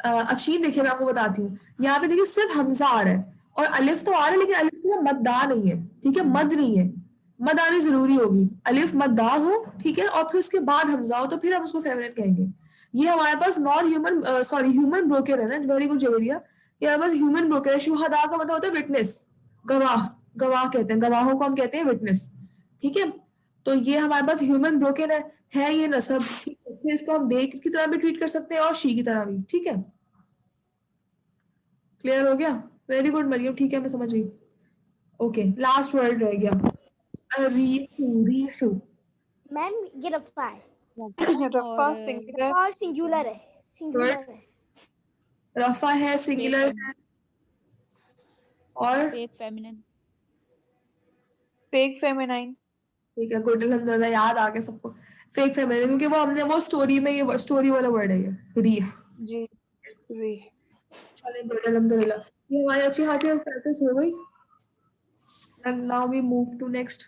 Afsheen देखिए मैं आपको बताती हूँ, यहाँ पे देखिए सिर्फ हमजा आ रहा है और अलिफ तो आ रहा है, लेकिन अलिफ में मद्दा नहीं है, ठीक है, मद नहीं है, मद आनी जरूरी होगी, अलिफ मद्दा हो, ठीक है, और फिर उसके बाद हमजा हो तो फिर हम उसको फेमिनिन कहेंगे। ये हमारे पास non human sorry human broker है ना, वेरी गुड जवेरिया, ये हमारे पास ह्यूमन ब्रोकर है। शुहदा का मतलब होता है विटनेस, गवाह, गवाह कहते हैं, गवाहों को हम कहते हैं विटनेस, ठीक है। तो ये हमारे पास ह्यूमन ब्रोकन है ये नसब, ठीक है, फिर इसको हम दे की तरह भी ट्रीट कर सकते हैं और शी की तरह भी, ठीक है। क्लियर हो गया? वेरी गुड मरियम, ठीक है मैं समझ गई। ओके लास्ट वर्ड रह गया, रीहू। मैम ये रफा है रफा सिंगुलर और सिंगुलर है, सिंगुलर है। रफा है, सिंगुलर है और फेक फेमिनिन, फेक फेमिनाइन। ठीक है गुड, अल्हम्दुलिल्लाह याद आ गया सबको। फेक फेमिनिन, क्योंकि वो हमने वो स्टोरी में ये स्टोरी वाला वर्ड है ये रीह। जी री। चलें गुड अल्हम्दुलिल्लाह, ये हमारी अच्छी खासी प्रैक्टिस हो गई। And now we move to next,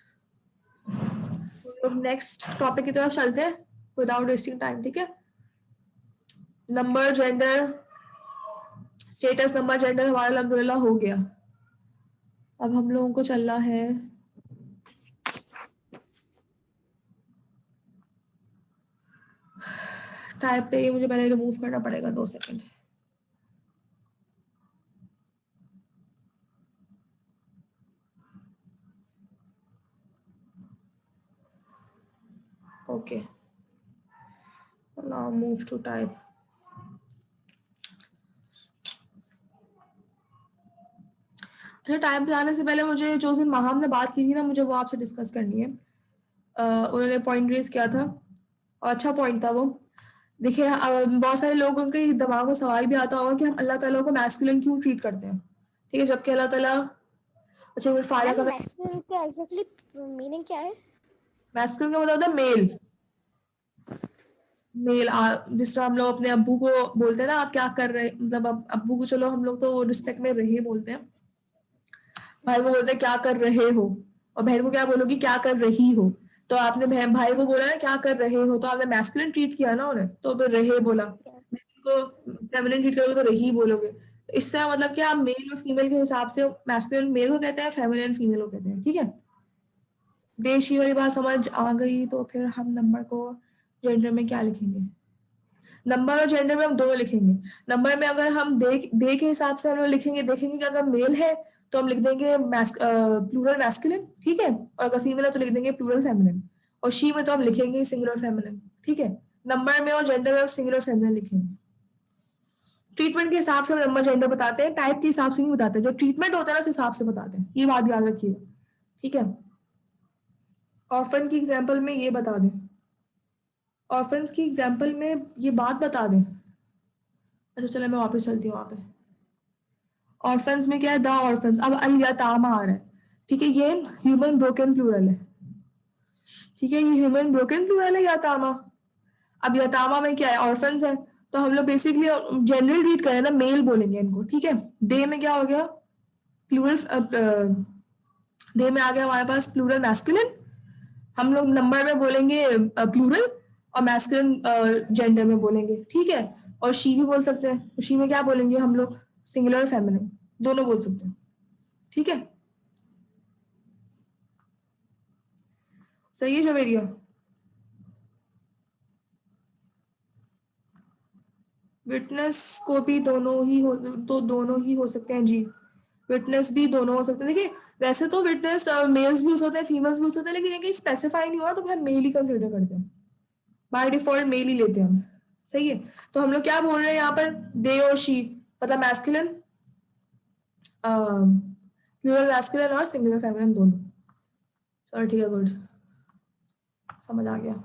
next topic की तरफ चलते हैं विदाउट वेस्टिंग टाइम, ठीक है। Number gender status, number gender हमारा अल्हम्दुलिल्लाह हो गया। अब हम लोगों को चलना है टाइप पे, ये मुझे पहले रिमूव करना पड़ेगा, 2 second. Okay now move to type. अच्छा टाइप पे आने से पहले मुझे जो दिन माहम ने बात की थी ना, मुझे वो आपसे डिस्कस करनी है। उन्होंने पॉइंट रेज किया था और अच्छा पॉइंट था वो। देखिए बहुत सारे लोगों के दिमाग में सवाल भी आता होगा कि हम अल्लाह ताला को मैस्कुलिन क्यों ट्रीट करते हैं, ठीक है, जबकि अल्लाह ताला, अच्छा फिर फायदा का मैस्कुलिन का एग्जैक्टली मीनिंग क्या है? मैस्कुलिन का मतलब होता है मेल, मेल। जिस तरह हम लोग अपने अब्बू को बोलते हैं ना आप क्या कर रहे, मतलब अब्बू को चलो हम लोग तो रिस्पेक्ट में रहे बोलते हैं, भाई को बोलते हैं क्या कर रहे हो, और बहन को क्या बोलोगी क्या कर रही हो। तो आपने भाई को बोला ना क्या कर रहे हो, तो आपने मैस्कुलिन ट्रीट किया ना उन्हें, तो फिर रहे बोला। बहन को फेमिनिन ट्रीट करोगे तो रही बोलोगे। तो इससे मतलब कि आप मेल और फीमेल के हिसाब से मैस्कुलिन मेल को कहते हैं, फेमिनिन फीमेल को कहते हैं, ठीक है। देशी वाली बात समझ आ गई, तो फिर हम नंबर को जेंडर में क्या लिखेंगे? नंबर और जेंडर में हम दोनों लिखेंगे। नंबर में अगर हम दे के हिसाब से हम लोग लिखेंगे, देखेंगे कि अगर मेल है तो हम लिख देंगे प्लूरल मैस्कुलिन, ठीक है, और अगर फीमेल है तो लिख देंगे प्लूरल फेमिनिन, और शी में तो हम लिखेंगे सिंगुलर फेमिनिन, ठीक है। नंबर में और जेंडर में हम सिंगुलर फेमिनिन लिखेंगे। ट्रीटमेंट के हिसाब से हम नंबर जेंडर बताते हैं, टाइप के हिसाब से नहीं बताते, जो ट्रीटमेंट होता है ना उस हिसाब से बताते हैं, ये बात याद रखिएगा, ठीक है। ऑर्फन की एग्जाम्पल में ये बता दें, ऑर्फन्स की एग्जाम्पल में ये बात बता दें। अच्छा चलो मैं वापस चलती हूँ वहां पे। ऑर्फन्स में क्या है, द ऑर्फन्स, अब अल यतामा आ रहा है, ठीक है, ये ह्यूमन ब्रोकन प्लूरल है, ठीक है, ये ह्यूमन ब्रोकन प्लूरल है यतामा। अब यतामा में क्या है, ऑर्फन्स है, तो हम लोग बेसिकली जनरल रीड करें ना, मेल बोलेंगे इनको, ठीक है। दे में क्या हो गया, प्लूरल, दे में आ गया हमारे पास प्लूरल मैस्कुलिन, हम लोग नंबर में बोलेंगे प्लूरल और मैस्कुलिन जेंडर में बोलेंगे, ठीक है। और शी भी बोल सकते हैं, तो शी में क्या बोलेंगे हम लोग, सिंगुलर फेमिनिन, दोनों बोल सकते हैं, ठीक है। सही है जवेरिया? विटनेस को भी दोनों ही हो, तो दोनों ही हो सकते हैं जी, विटनेस भी दोनों हो सकते हैं। देखिए वैसे तो विटनेस मेल्स भी हो सकते हैं, फीमेल्स भी हो सकते हैं, लेकिन ये कहीं स्पेसिफाई नहीं हुआ तो फिर मेल ही कंसिडर करते हैं, बाय डिफॉल्ट मेल ही लेते हैं हम, सही है। तो हम लोग क्या बोल रहे हैं यहाँ पर, दे और शी, मतलब मैस्कुलिन, प्लूरल मैस्कुलिन और सिंगुलर फेमिनिन दोनों। चलो ठीक है गुड, समझ आ गया।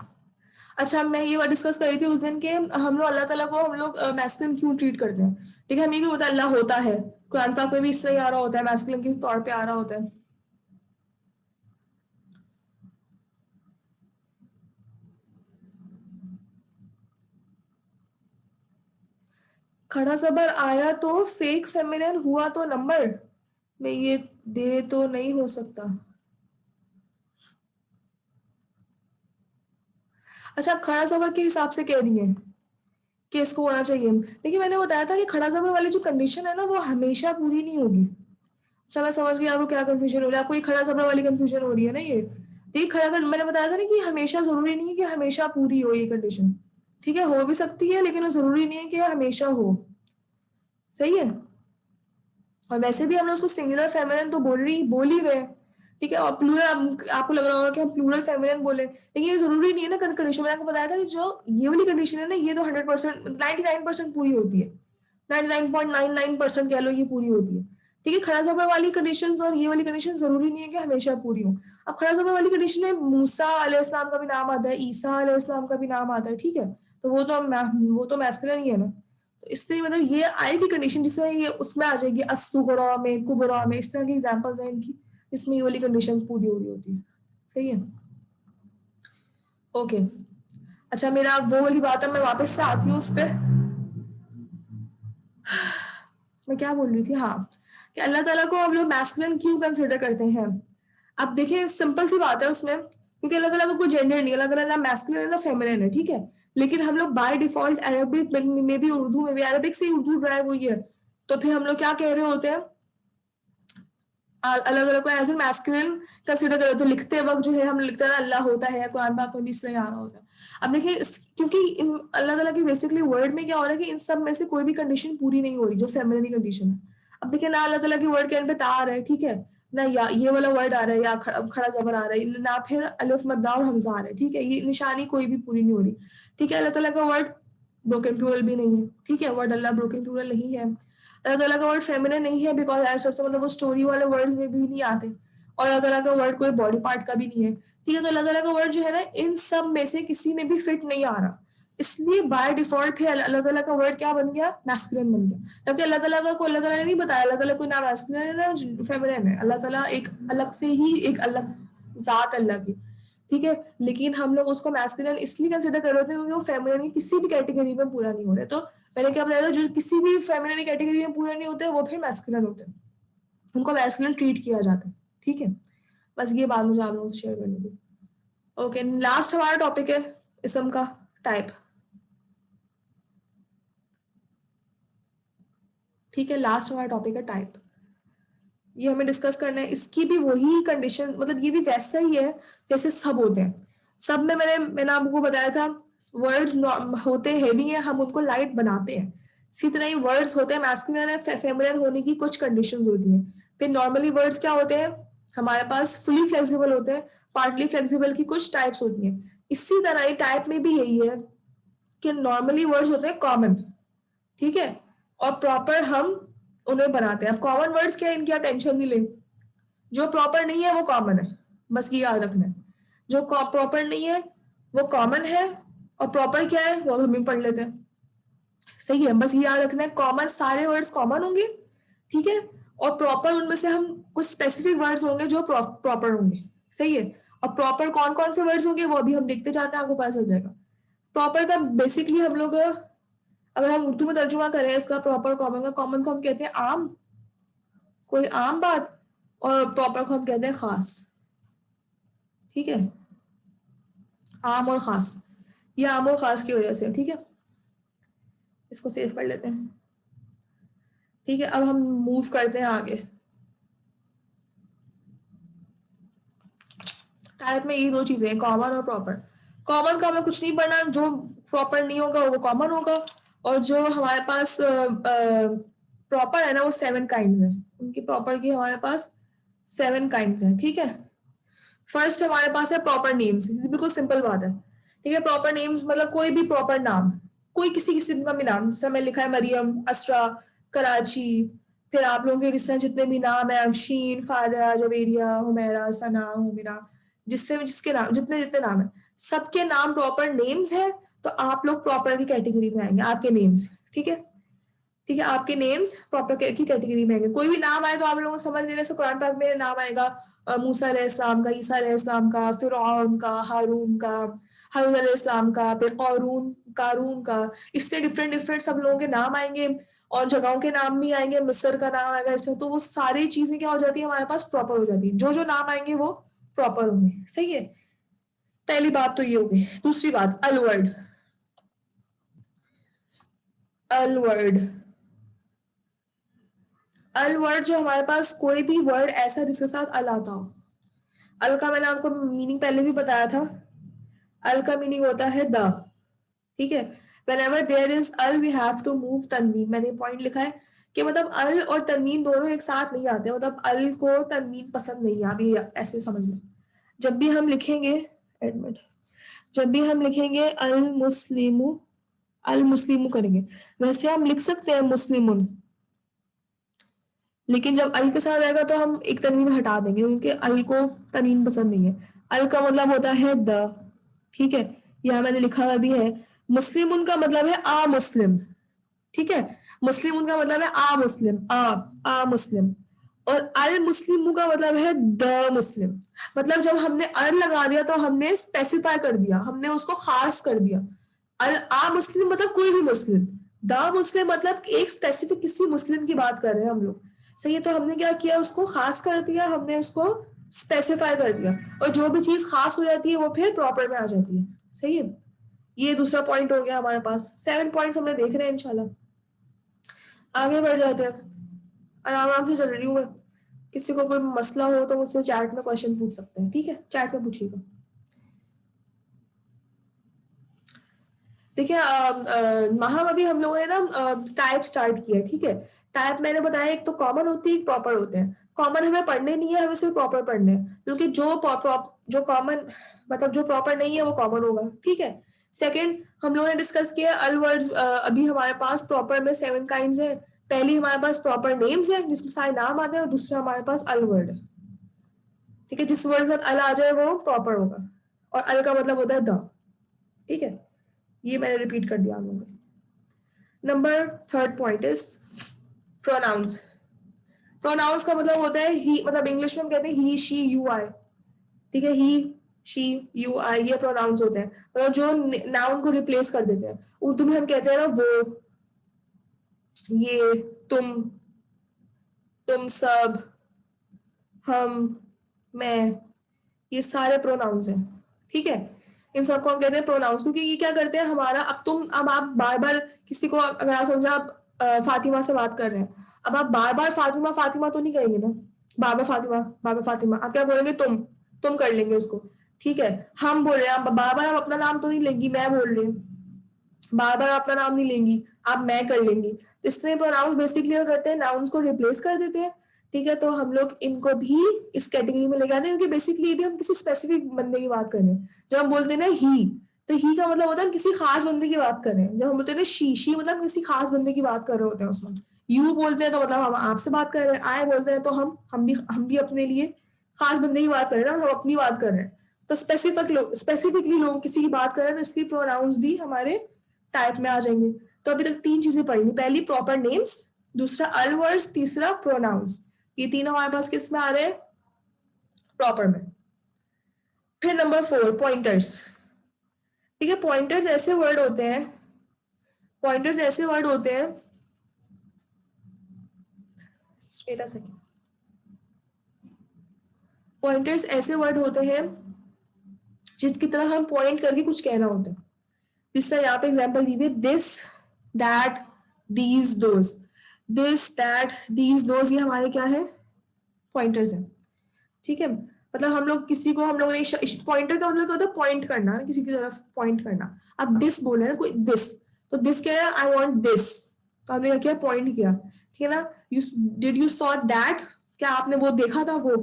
अच्छा मैं ये बात डिस्कस करी थी उस दिन के, हम लोग अल्लाह ताला को हम लोग मैस्कुलिन क्यों ट्रीट करते हैं, ठीक है। हमें क्यों पता अल्लाह होता है, कुरान पाक में भी इस तरह ही आ रहा होता है, मैस्कुलिन के तौर पे आ रहा होता है, खड़ा जबर आया तो फेक फेमिनिन, हुआ तो नंबर में, ये दे तो नहीं हो सकता। अच्छा, आप खड़ा जबर के हिसाब से कह रही है कि इसको होना चाहिए। देखिए, मैंने बताया था कि खड़ा जबर वाली जो कंडीशन है ना, वो हमेशा पूरी नहीं होगी। अच्छा, मैं समझ गई आपको क्या कंफ्यूजन हो रहा है। आपको ये खड़ा जबर वाली कंफ्यूजन हो रही है ना। ये मैंने बताया था ना कि हमेशा जरूरी नहीं है कि हमेशा पूरी हो ये कंडीशन। ठीक है, हो भी सकती है, लेकिन वो जरूरी नहीं है कि हमेशा हो। सही है। और वैसे भी हम लोग उसको सिंगुलर फेमिनिन तो बोल ही रहे हैं। ठीक है, और प्लूरल आपको लग रहा होगा कि हम प्लूरल फेमिनिन बोले, लेकिन ये जरूरी नहीं है ना कंडीशन। मैंने आपको बताया था कि जो ये वाली कंडीशन है ना, ये तो 100% 99% पूरी होती है। 99.99% कह लो, ये पूरी होती है। ठीक है, खड़ा जबर वाली कंडीशंस और ये वाली कंडीशन जरूरी नहीं है कि हमेशा पूरी हो। अब खड़ा जबर वाली कंडीशन में मूसा अलैहिस्सलाम का भी नाम आता है, ईसा अलैहिस्सलाम का भी नाम आता है। ठीक है, तो वो तो मैस्कुलिन ही है ना। तो इसलिए मतलब ये आएगी कंडीशन जिसमें ये उसमें आ जाएगी, असुगरा में, कुबरा में, इस तरह की एग्जांपल्स हैं इनकी, इसमें ये वाली कंडीशन पूरी हो रही होती है। सही है। ओके। अच्छा, मेरा वो वाली बात है, मैं वापस से आती हूँ उस पर। मैं क्या बोल रही थी, हाँ, कि अल्लाह ताला को हम लोग मैस्कुलिन क्यों कंसिडर करते हैं। अब देखिए, सिंपल सी बात है उसमें, क्योंकि अल्लाह ताला का कोई जेंडर नहीं है। अल्लाह ताला ना मैस्कुलिन है ना फेमिनिन है। ठीक है, लेकिन हम लोग बाय डिफॉल्ट अरबिक में भी, उर्दू में भी, अरबिक से उर्दू ड्राइव हुई है, तो फिर हम लोग क्या कह रहे होते हैं, अलग अलग को एज ए मैस्कुलिन कंसिडर कर रहे थे। लिखते वक्त जो है हम लिखते हैं अल्लाह होता है, कुरान पाक में भी इस तरह आ रहा होता है। अब देखिए, क्योंकि इन अल्लाह ताला की बेसिकली वर्ड में क्या हो रहा है कि इन सब में से कोई भी कंडीशन पूरी नहीं हो रही जो फेमिनिन कंडीशन है। अब देखिए ना, अल्लाह ताला की वर्ड के एंड पे ता आ रहा है। ठीक है ना, या ये वाला वर्ड आ रहा है, या खड़ा जबर आ रहा है ना, फिर अलिफ मद्दा और हमजा आ रहा है। ठीक है, ये निशानी कोई भी पूरी नहीं हो रही। ठीक है, अल्लाह ताला का वर्ड ब्रोकन प्लूरल भी नहीं है। ठीक है, वर्ड अल्लाह ब्रोकन प्लूरल नहीं है। अल्लाह ताला का वर्ड फेमिनिन नहीं है, बिकॉज सबसे मतलब वो स्टोरी वाले वर्ड्स में भी नहीं आते। और अल्लाह ताला का वर्ड कोई बॉडी पार्ट का भी नहीं है। ठीक है, तो अल्लाह ताला का वर्ड जो है ना, इन सब में से किसी में भी फिट नहीं आ रहा। इसलिए बाय डिफॉल्ट है अल्लाह ताला का वर्ड क्या बन गया, मैस्कुलिन बन गया। जबकि अल्लाह ताला का को अल्लाह ताला ने नहीं बताया अल्लाह ताला कोई ना मैस्कुलिन है ना फेमिनिन है। अल्लाह ताला एक अलग से ही एक अलग जात अल्लाह की। ठीक है, लेकिन हम लोग उसको मैस्कुलिन इसलिए कंसिडर कर रहे थे क्योंकि वो फेमिनिन की किसी भी कैटेगरी में पूरा नहीं हो रहे। तो मैंने क्या बताया था, जो किसी भी फेमिनिन कैटेगरी में पूरे नहीं होते वो फिर मैस्कुलिन होते हैं, उनको मैस्कुलिन ट्रीट किया जाता है। ठीक है, बस ये बात मुझे आप लोगों से शेयर करनी थी। ओके, लास्ट हमारा टॉपिक है इसम का टाइप। ठीक है, लास्ट हमारा टॉपिक है टाइप। ये हमें डिस्कस करना है। इसकी भी वही कंडीशन, मतलब ये भी वैसा ही है जैसे सब होते हैं। सब में मैंने आपको बताया था, वर्ड्स होते हेवी है, हम उनको लाइट बनाते हैं। इसी तरह ही वर्ड्स होते हैं मैस्कुलिन और फेमिनिन होने की कुछ कंडीशंस होती हैं। फिर नॉर्मली वर्ड्स क्या होते हैं हमारे पास, फुली फ्लेक्सिबल होते हैं, पार्टली फ्लेक्सिबल की कुछ टाइप्स होती हैं। इसी तरह ही टाइप में भी यही है कि नॉर्मली वर्ड्स होते हैं कॉमन। ठीक है, और प्रॉपर हम उन्हें बनाते हैं। अब कॉमन वर्ड्स क्या है, इनकी आप टेंशन नहीं लें। जो प्रॉपर नहीं है वो कॉमन है, बस ये याद रखना है। जो प्रॉपर नहीं है वो कॉमन है, और प्रॉपर क्या है वो हम पढ़ लेते हैं। सही है, बस ये याद रखना है, कॉमन सारे वर्ड्स कॉमन होंगे। ठीक है, और प्रॉपर उनमें से हम कुछ स्पेसिफिक वर्ड्स होंगे जो प्रॉपर होंगे। सही है, और प्रॉपर कौन कौन से वर्ड्स होंगे वो अभी हम देखते जाते हैं, आपको पता चल जाएगा। प्रॉपर का बेसिकली हम लोग अगर हम उर्दू में तर्जुमा करें इसका प्रॉपर कॉमन का, कॉमन को हम कहते हैं आम, कोई आम बात, और प्रॉपर को हम कहते हैं खास। ठीक है, आम और खास, ये आम और खास की वजह से। ठीक है, इसको सेव कर लेते हैं। ठीक है, अब हम मूव करते हैं आगे। टाइप में ये दो चीजें, कॉमन और प्रॉपर। कॉमन का हमें कुछ नहीं पढ़ना, जो प्रॉपर नहीं होगा वो कॉमन होगा, और जो हमारे पास प्रॉपर है ना वो 7 काइंड्स है। उनकी प्रॉपर की हमारे पास 7 काइंड्स है। ठीक है, फर्स्ट हमारे पास है प्रॉपर नेम्स। बिल्कुल सिंपल बात है। ठीक है, प्रॉपर नेम्स मतलब कोई भी प्रॉपर नाम, कोई किसी किस्म का भी नाम, जैसे मैंने लिखा है मरियम, असरा, कराची, फिर आप लोगों के रिश्ते जितने भी नाम है, अफशीन, फारिया, जवेरिया, हुमैरा, सना, हुमिरा, जिसके नाम जितने जितने नाम है, सबके नाम प्रॉपर नेम्स है। तो आप लोग प्रॉपर की कैटेगरी में आएंगे, आपके नेम्स। ठीक है, ठीक है, आपके नेम्स प्रॉपर की कैटेगरी में आएंगे। कोई भी नाम आए तो आप लोगों को समझ लेने से, कुरान पाक में नाम आएगा मूसा अलैहिस्सलाम का, ईसा अलैहिस्सलाम का, फिरऔन का, हारून का, हारून अलैहिस्सलाम का, फिर कारून का, इससे डिफरेंट डिफरेंट सब लोगों के नाम आएंगे और जगहों के नाम भी आएंगे, मिस्र का नाम आएगा इससे, तो वो सारी चीजें क्या हो जाती है हमारे पास प्रॉपर हो जाती है, जो जो नाम आएंगे वो प्रॉपर होंगे। सही है, पहली बात तो ये होगी। दूसरी बात, अल वर्ड। अल वर्ड, अल वर्ड जो हमारे पास कोई भी वर्ड ऐसा जिसके साथ अल आता हो। अल का मैंने आपको मीनिंग पहले भी बताया था, अल का मीनिंग होता है द, ठीक है। whenever there is al we have to move तनवीन, मैंने पॉइंट लिखा है कि मतलब अल और तनवीन दोनों एक साथ नहीं आते, मतलब अल को तनवीन पसंद नहीं है, अभी ऐसे समझ लो। जब भी हम लिखेंगे एडमिट, जब भी हम लिखेंगे अल मुस्लिमू करेंगे, वैसे हम लिख सकते हैं मुस्लिमुन, लेकिन जब अल के साथ आएगा तो हम एक तनवीन हटा देंगे क्योंकि अल को तनवीन पसंद नहीं है। अल का मतलब होता है द, ठीक है, यहाँ मैंने लिखा हुआ भी है। मुस्लिमुन का मतलब है आ मुस्लिम, ठीक है, मुस्लिमुन का मतलब है आ मुस्लिम, आ मुस्लिम। और अल मुस्लिमू का मतलब है द मुस्लिम, मतलब जब हमने अल लगा दिया तो हमने स्पेसिफाई कर दिया, हमने उसको खास कर दिया। अल आ मुस्लिम मतलब कोई भी मुस्लिम, द मुस्लिम मतलब एक स्पेसिफिक किसी मुस्लिम की बात कर रहे हैं हम लोग। सही है, तो हमने क्या किया, उसको खास कर दिया, हमने उसको स्पेसिफाई कर दिया, और जो भी चीज खास हो जाती है वो फिर प्रॉपर में आ जाती है। सही है, ये दूसरा पॉइंट हो गया हमारे पास। 7 पॉइंट्स हमने देख रहे हैं इंशाल्लाह। आगे बढ़ जाते हैं, आराम आराम से चल रही हूँ मैं, किसी को कोई मसला हो तो मुझसे चैट में क्वेश्चन पूछ सकते हैं, ठीक है, चैट में पूछिएगा। देखिए महा अभी हम लोगों ने ना टाइप स्टार्ट किया, ठीक है। टाइप मैंने बताया एक तो कॉमन होती है, एक प्रॉपर होते हैं। कॉमन हमें पढ़ने नहीं है, हमें सिर्फ प्रॉपर पढ़ने हैं, क्योंकि जो कॉमन मतलब जो प्रॉपर नहीं है वो कॉमन होगा, ठीक है। सेकंड, हम लोगों ने डिस्कस किया अल वर्ड्स, अभी हमारे पास प्रॉपर में 7 काइंड्स है। पहली हमारे पास प्रॉपर नेम्स है जिसमें सारे नाम आते हैं, और दूसरा हमारे पास अल वर्ड है, ठीक है। जिस वर्ड के साथ अल आ जाए वो प्रॉपर होगा, और अल का मतलब होता है द, ठीक है। ये मैंने रिपीट कर दिया आप लोगों को। Number 3rd point is pronouns. Pronouns का मतलब होता है ही, मतलब इंग्लिश में हम कहते हैं ही शी यू आई, ठीक है, ही शी यू आई, ये प्रोनाउंस होते हैं, मतलब जो नाउन को रिप्लेस कर देते हैं। उर्दू में हम कहते हैं ना वो, ये, तुम सब, हम, मैं, ये सारे प्रोनाउंस हैं, ठीक है। इन सबको हम कहते हैं प्रोनाउंस, क्योंकि ये क्या करते हैं हमारा, अब आप बार बार किसी को, अगर आप समझा आप फातिमा से बात कर रहे हैं, अब आप बार बार फातिमा फातिमा तो नहीं कहेंगे ना, बाबा फातिमा बाबा फातिमा, आप क्या बोलेंगे, तुम कर लेंगे उसको, ठीक है। हम बोल रहे हैं, बार बार आप अपना नाम तो नहीं लेंगी, मैं बोल रही हूँ, बार बार अपना नाम नहीं लेंगी, आप मैं कर लेंगी। तो इस तरह प्रोनाउंस बेसिकली क्या करते हैं, नाउन्स को रिप्लेस कर देते हैं, ठीक है। तो हम लोग इनको भी इस कैटेगरी में लेके आते हैं, क्योंकि बेसिकली भी हम किसी स्पेसिफिक बंदे की बात कर रहे हैं। जब हम बोलते हैं ना ही, तो ही का मतलब होता है हम किसी खास बंदे की बात कर रहे हैं। जब हम बोलते हैं ना शी मतलब किसी खास बंदे की बात कर रहे होते हैं उसमें। यू बोलते हैं तो मतलब हम आपसे बात कर रहे हैं, आई बोलते हैं तो हम भी अपने लिए खास बंदे की बात कर रहे हैं ना, हम अपनी बात कर रहे हैं। तो स्पेसिफिकली लोग किसी की बात कर रहे हैं, तो इसलिए प्रोनाउंस भी हमारे टाइप में आ जाएंगे। तो अभी तक 3 चीजें पढ़नी, पहली प्रॉपर नेम्स, दूसरा अल वर्ड्स, तीसरा प्रोनाउंस। ये तीनों हमारे पास किस में आ रहे हैं, प्रॉपर में। फिर नंबर 4 पॉइंटर्स, ठीक है। पॉइंटर्स ऐसे वर्ड होते हैं, पॉइंटर्स ऐसे वर्ड होते हैं, वेट अ सेकंड, पॉइंटर्स ऐसे वर्ड होते हैं जिसकी तरह हम पॉइंट करके कुछ कहना होता है। जिस तरह यहाँ पे एग्जांपल दी हुई है, this that these those, this that these those, ये हमारे क्या है, पॉइंटर्स हैं, ठीक है। मतलब हम लोग किसी को, हम लोगों ने पॉइंटर का मतलब क्या होता है, पॉइंट करना, किसी की तरफ पॉइंट करना। अब दिस बोले ना कोई, दिस, तो दिस क्या है, आई वांट दिस, तो हमने क्या किया, पॉइंट किया, ठीक है ना। डिड यू सॉ दैट, क्या आपने वो देखा था, वो,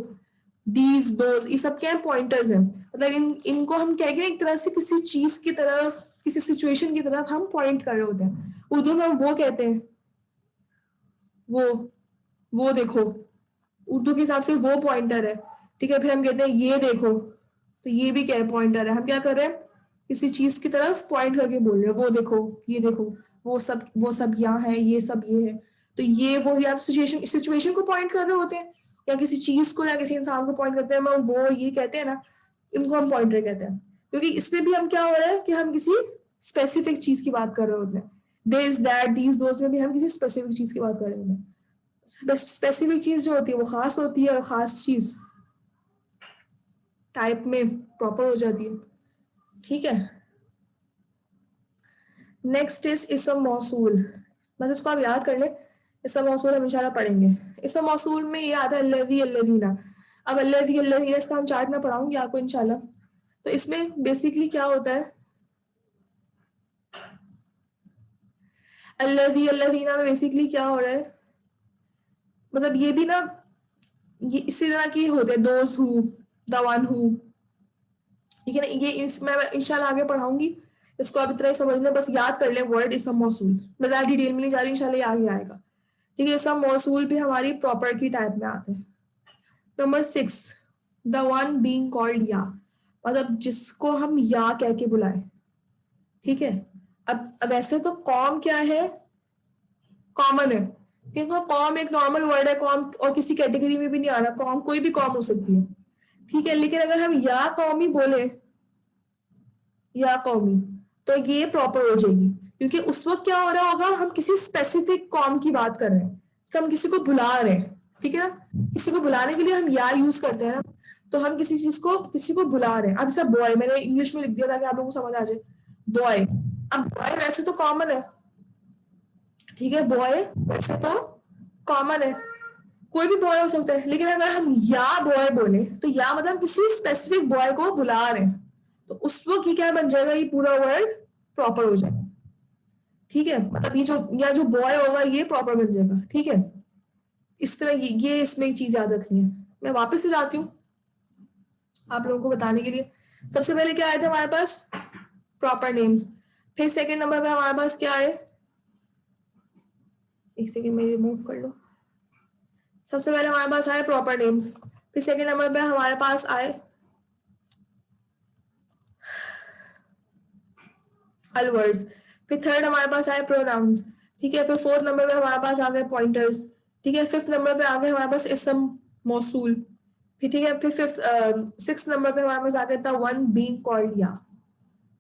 दीज दोज, ये सब क्या है, पॉइंटर्स हैं। मतलब इनको हम क्या कहते हैं, एक तरह से किसी चीज की तरफ, किसी सिचुएशन की तरफ हम पॉइंट कर रहे होते हैं। उर्दू में हम वो कहते हैं, वो देखो, उर्दू के हिसाब से वो पॉइंटर है, ठीक है। फिर हम कहते हैं ये देखो, तो ये भी क्या है, पॉइंटर है। हम क्या कर रहे हैं, किसी चीज की तरफ पॉइंट करके बोल रहे हैं, वो देखो, ये देखो, वो सब यहाँ है, ये सब ये है। तो ये वो, या सिचुएशन को पॉइंट कर रहे होते हैं, या किसी चीज को या किसी इंसान को पॉइंट करते हैं, हम वो ये कहते हैं ना, इनको हम पॉइंटर कहते हैं। क्योंकि इसमें भी हम क्या हो रहा है कि हम किसी स्पेसिफिक चीज की बात कर रहे होते हैं। दिस दैट दीज दोस्त में भी हम किसी स्पेसिफिक चीज की बात कर रहे होते हैं। स्पेसिफिक चीज जो होती है वो खास होती है, और खास चीज टाइप में प्रॉपर हो जाती है। ठीक है, नेक्स्ट इज इसम मौसूल। बस इसको आप याद कर ले, इसम मौसूल हम इंशाल्लाह पढ़ेंगे। इसम मौसूल में ये आता है अल्लज़ी अल्लज़ीना। अब अल्लज़ी अल्लज़ीना इसका हम चार्ट में पढ़ाऊंगी आपको इंशाल्लाह। तो इसमें बेसिकली क्या होता है, अल्लज़ी अल्लज़ीना में बेसिकली क्या हो रहा है, मतलब ये भी ना ये इसी तरह की होते हैं, those who, the one who. ठीक है ना, ये इसमें मैं इंशाल्लाह आगे पढ़ाऊंगी, इसको आप इतना ही समझ लें, बस याद कर लें वर्ड इसम मौसूल। मैं ज्यादा डिटेल में नहीं जा रही, इंशाल्लाह ये आगे आएगा। ठीक है, इसम मौसूल भी हमारी प्रॉपर की टाइप में आते हैं। Number 6, the one being called या, मतलब जिसको हम या कह के बुलाए। ठीक है, अब ऐसे तो कौम क्या है, कॉमन है, क्योंकि कौम एक नॉर्मल वर्ड है, कौम और किसी कैटेगरी में भी नहीं आ रहा, कौम कोई भी कौम हो सकती है। ठीक है, लेकिन अगर हम या कौमी बोले, या कौमी, तो ये प्रॉपर हो जाएगी, क्योंकि उस वक्त क्या हो रहा होगा, हम किसी स्पेसिफिक कौम की बात कर रहे हैं, कि हम किसी को बुला रहे हैं। ठीक है ना, किसी को बुलाने के लिए हम या यूज करते हैं ना, तो हम किसी चीज को किसी को बुला रहे हैं। अब जैसे बॉय मैंने इंग्लिश में लिख दिया ताकि आप लोगों को समझ आ जाए, बॉय। अब बॉय वैसे तो कॉमन है, ठीक है, बॉय वैसे तो कॉमन है, कोई भी बॉय हो सकता है, लेकिन अगर हम या बॉय बोले तो या मतलब किसी स्पेसिफिक बॉय को बुला रहे हैं, तो उस वक्त ये क्या बन जाएगा, ये पूरा वर्ड प्रॉपर हो जाएगा। ठीक है, मतलब ये जो या जो बॉय होगा ये प्रॉपर बन जाएगा। ठीक है, इस तरह ये इसमें एक चीज याद रखनी है। मैं वापस से जाती हूँ आप लोगों को बताने के लिए। सबसे पहले क्या आए थे हमारे पास, प्रॉपर नेम्स। फिर सेकेंड नंबर पे हमारे पास क्या है, एक सेकेंड में रिमूव कर लो। सबसे पहले हमारे पास आए प्रॉपर नेम्स, फिर सेकेंड नंबर पे हमारे पास आए अल वर्ड्स, फिर थर्ड हमारे पास आए प्रोनाउंस। ठीक है, फिर फोर्थ नंबर पे हमारे पास आ गए पॉइंटर्स। ठीक है, फिफ्थ नंबर पे आ गए हमारे पास इसम मौसूल। फिर ठीक है, फिर सिक्स नंबर पे हमारे पास आ गया था वन बीइंग कॉल्ड या,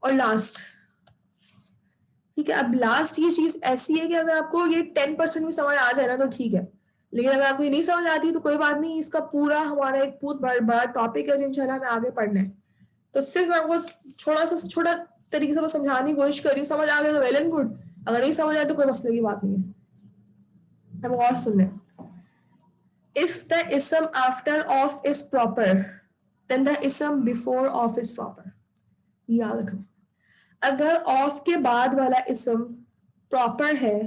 और लास्ट। ठीक है, अब लास्ट ये चीज ऐसी है कि अगर आपको ये 10% भी समझ आ जाए ना तो ठीक है, लेकिन अगर आपको ये नहीं समझ आती तो कोई बात नहीं, इसका पूरा हमारा एक बहुत बड़ा टॉपिक है जो इंशाल्लाह हमें आगे पढ़ना है। तो सिर्फ मैं आपको छोटा तरीके से बस समझाने की कोशिश कर रही हूँ, समझ आ गया तो वेल एंड गुड, अगर नहीं समझ आए तो कोई मसले की बात नहीं है। अब और सुन लें, इफ द इसम after of is proper then the इसम बिफोर ऑफ इज प्रॉपर। याद रखना, अगर ऑफ के बाद वाला इसम प्रॉपर है,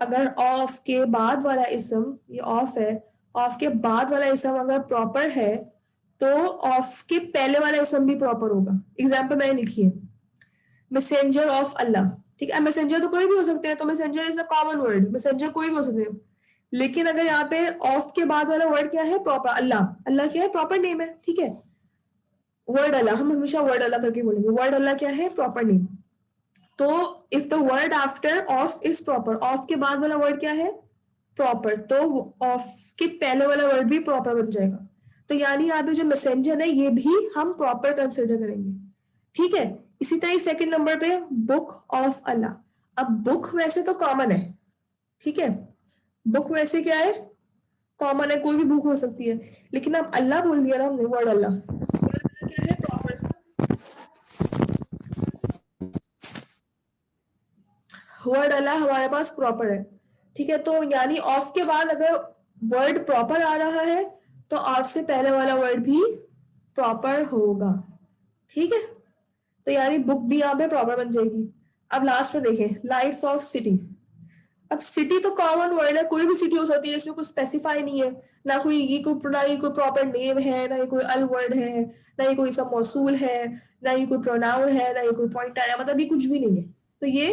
अगर ऑफ के बाद वाला इसम, ये ऑफ है, ऑफ के बाद वाला इसम अगर प्रॉपर है तो ऑफ के पहले वाला इसम भी प्रॉपर होगा। एग्जाम्पल मैंने लिखी है, मैसेंजर ऑफ अल्लाह। ठीक है, मैसेंजर तो कोई भी हो सकते हैं, तो messenger is a common word, messenger कोई भी हो सकते हैं, लेकिन अगर यहाँ पे ऑफ के बाद वाला वर्ड क्या है, प्रॉपर, अल्लाह। अल्लाह क्या है, प्रॉपर नेम है। ठीक है, वर्ड अल्लाह, हम हमेशा वर्ड अल्लाह करके बोलेंगे, वर्ड अल्लाह क्या है, प्रॉपर नेम। तो if the word after of is proper, of के बाद वाला वर्ड क्या है, प्रॉपर, तो ऑफ के पहले वाला वर्ड भी प्रॉपर बन जाएगा। तो यानी यहाँ पे जो मैसेंजर है ये भी हम प्रॉपर कंसिडर करेंगे। ठीक है, इसी तरह सेकंड नंबर पे बुक ऑफ अल्लाह। अब बुक वैसे तो कॉमन है, ठीक है, बुक वैसे क्या है, कॉमन है, कोई भी बुक हो सकती है, लेकिन अब अल्लाह बोल दिया ना हमने, वर्ड अल्लाह क्या है, प्रॉपर। वर्ड अल्लाह हमारे पास प्रॉपर है। ठीक है, तो यानी ऑफ के बाद अगर वर्ड प्रॉपर आ रहा है तो ऑफ से पहले वाला वर्ड भी प्रॉपर होगा। ठीक है, तो यानी बुक भी यहाँ पे प्रॉपर बन जाएगी। अब लास्ट में देखें, लाइट्स ऑफ सिटी। अब सिटी तो कॉमन वर्ड है, कोई भी सिटी हो सकती है, इसमें कुछ स्पेसिफाई नहीं है, ना ये कोई प्रॉपर नेम है, ना ये कोई अल वर्ड है, ना ये कोई सब मौसूल है, ना ये कोई प्रोनाउन है, ना ये कोई पॉइंटर है, मतलब ये कुछ भी नहीं है, तो ये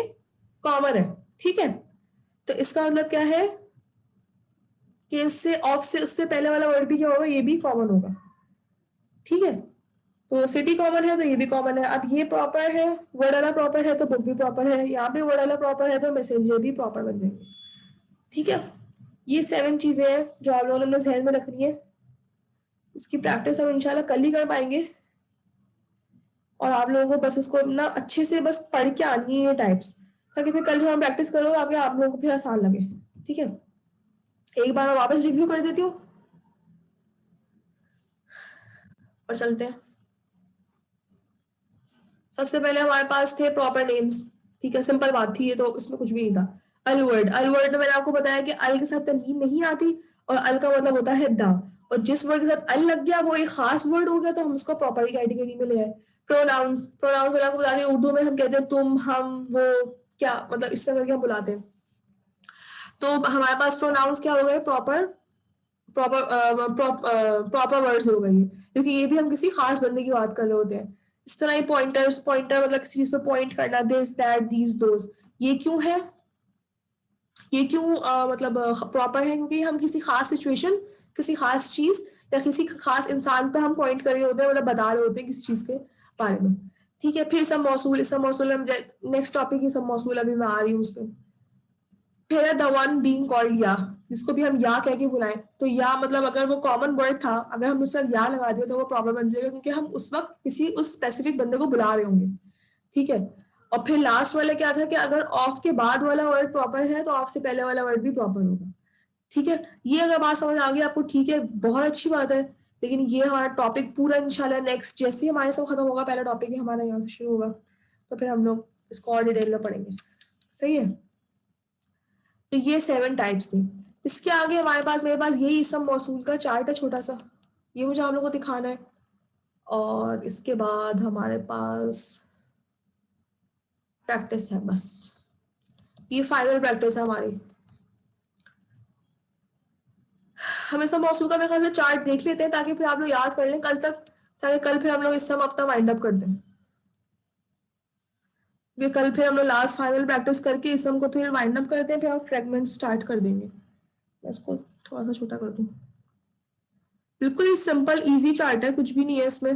कॉमन है। ठीक है, तो इसका मतलब क्या है कि इससे ऑफ से उससे पहले वाला वर्ड भी क्या होगा, ये भी कॉमन होगा। ठीक है, तो सिटी कॉमन है तो ये भी कॉमन है। अब ये प्रॉपर है, वर्ड वाला प्रॉपर है तो बुक भी प्रॉपर है, यहाँ पे वर्ड वाला प्रॉपर है तो मैसेंजर भी प्रॉपर बन जाएंगे। ठीक है, ये 7 चीजें हैं जो आप लोगों ने ध्यान में रखनी है। इसकी प्रैक्टिस हम इंशाल्लाह कल ही कर पाएंगे, और आप लोगों को बस इसको ना अच्छे से बस पढ़ के आनी है ये टाइप्स, ताकि फिर कल जब हम प्रैक्टिस करो आगे आप लोगों को फिर आसान लगे। ठीक है, एक बार मैं वापस रिव्यू कर देती हूँ और चलते हैं। सबसे पहले हमारे पास थे प्रॉपर नेम्स। ठीक है, सिंपल बात थी ये, तो इसमें कुछ भी नहीं था। अल वर्ड, अल वर्ड में मैंने आपको बताया कि अल के साथ तनवीन नहीं आती और अल का मतलब होता है द, और जिस वर्ड के साथ अल लग गया वो एक खास वर्ड हो गया तो हम उसको प्रॉपर्टी कैटेगरी में ले आए। प्रोनाउंस, प्रोनाउंस मैंने आपको बता दिया, उर्दू में हम कहते हैं तुम, हम, वो, क्या, मतलब इस तरह करके हम बुलाते हैं। तो हमारे पास प्रोनाउंस क्या हो गए, प्रॉपर प्रॉपर वर्ड्स हो गई, क्योंकि ये भी हम किसी खास बंदे की बात कर रहे होते हैं। इस तरह ही पॉइंटर्स, पॉइंटर मतलब किसी चीज पे पॉइंट करना, दिस दैट दीज दोस, ये क्यों है, ये क्यों मतलब प्रॉपर है, क्योंकि हम किसी खास सिचुएशन, किसी खास चीज या किसी खास इंसान पे हम पॉइंट कर रहे होते हैं, मतलब बता रहे होते हैं किसी चीज के बारे में। ठीक है, फिर इसम मौसूल, इसम मौसूल में नेक्स्ट टॉपिक इसम मौसूल, अभी मैं आ रही हूँ उस पर। फिर है द वन बीइंग कॉल्ड या, जिसको भी हम या कह के बुलाएं, तो या मतलब अगर वो कॉमन वर्ड था, अगर हम उस पर या लगा दिया तो वो प्रॉपर बन जाएगा, क्योंकि हम उस वक्त किसी उस स्पेसिफिक बंदे को बुला रहे होंगे। ठीक है, और फिर लास्ट वाला क्या था कि अगर ऑफ के बाद वाला वर्ड प्रॉपर है तो ऑफ से पहले वाला वर्ड भी प्रॉपर होगा। ठीक है, ये अगर बात समझ आ गई आपको, ठीक है, बहुत अच्छी बात है। लेकिन ये हमारा टॉपिक पूरा इंशाल्लाह नेक्स्ट जैसे ही हमारे सब खत्म होगा, पहला टॉपिक ही हमारा यहाँ से शुरू होगा, तो फिर हम लोग इसको और डिटेल में पढ़ेंगे। सही है, तो ये 7 टाइप्स थी। इसके आगे हमारे पास, मेरे पास यही इसम मौसूल का चार्ट है छोटा सा, ये मुझे आप लोगों को दिखाना है। और इसके बाद हमारे पास प्रैक्टिस है, बस ये फाइनल प्रैक्टिस है हमारी। हम इसम मौसूल का मेरे ख्याल से चार्ट देख लेते हैं, ताकि फिर आप लोग याद कर लें कल तक, ताकि कल फिर हम लोग इसम अपना वाइंड अप कर दें। क्योंकि कल फिर हम लोग लास्ट फाइनल प्रैक्टिस करके इसम को फिर वाइंड अप करते हैं, फिर हम फ्रेगमेंट स्टार्ट कर देंगे। मैं इसको थोड़ा सा छोटा कर दूं। बिल्कुल ही सिंपल इजी चार्ट है, कुछ भी नहीं है इसमें,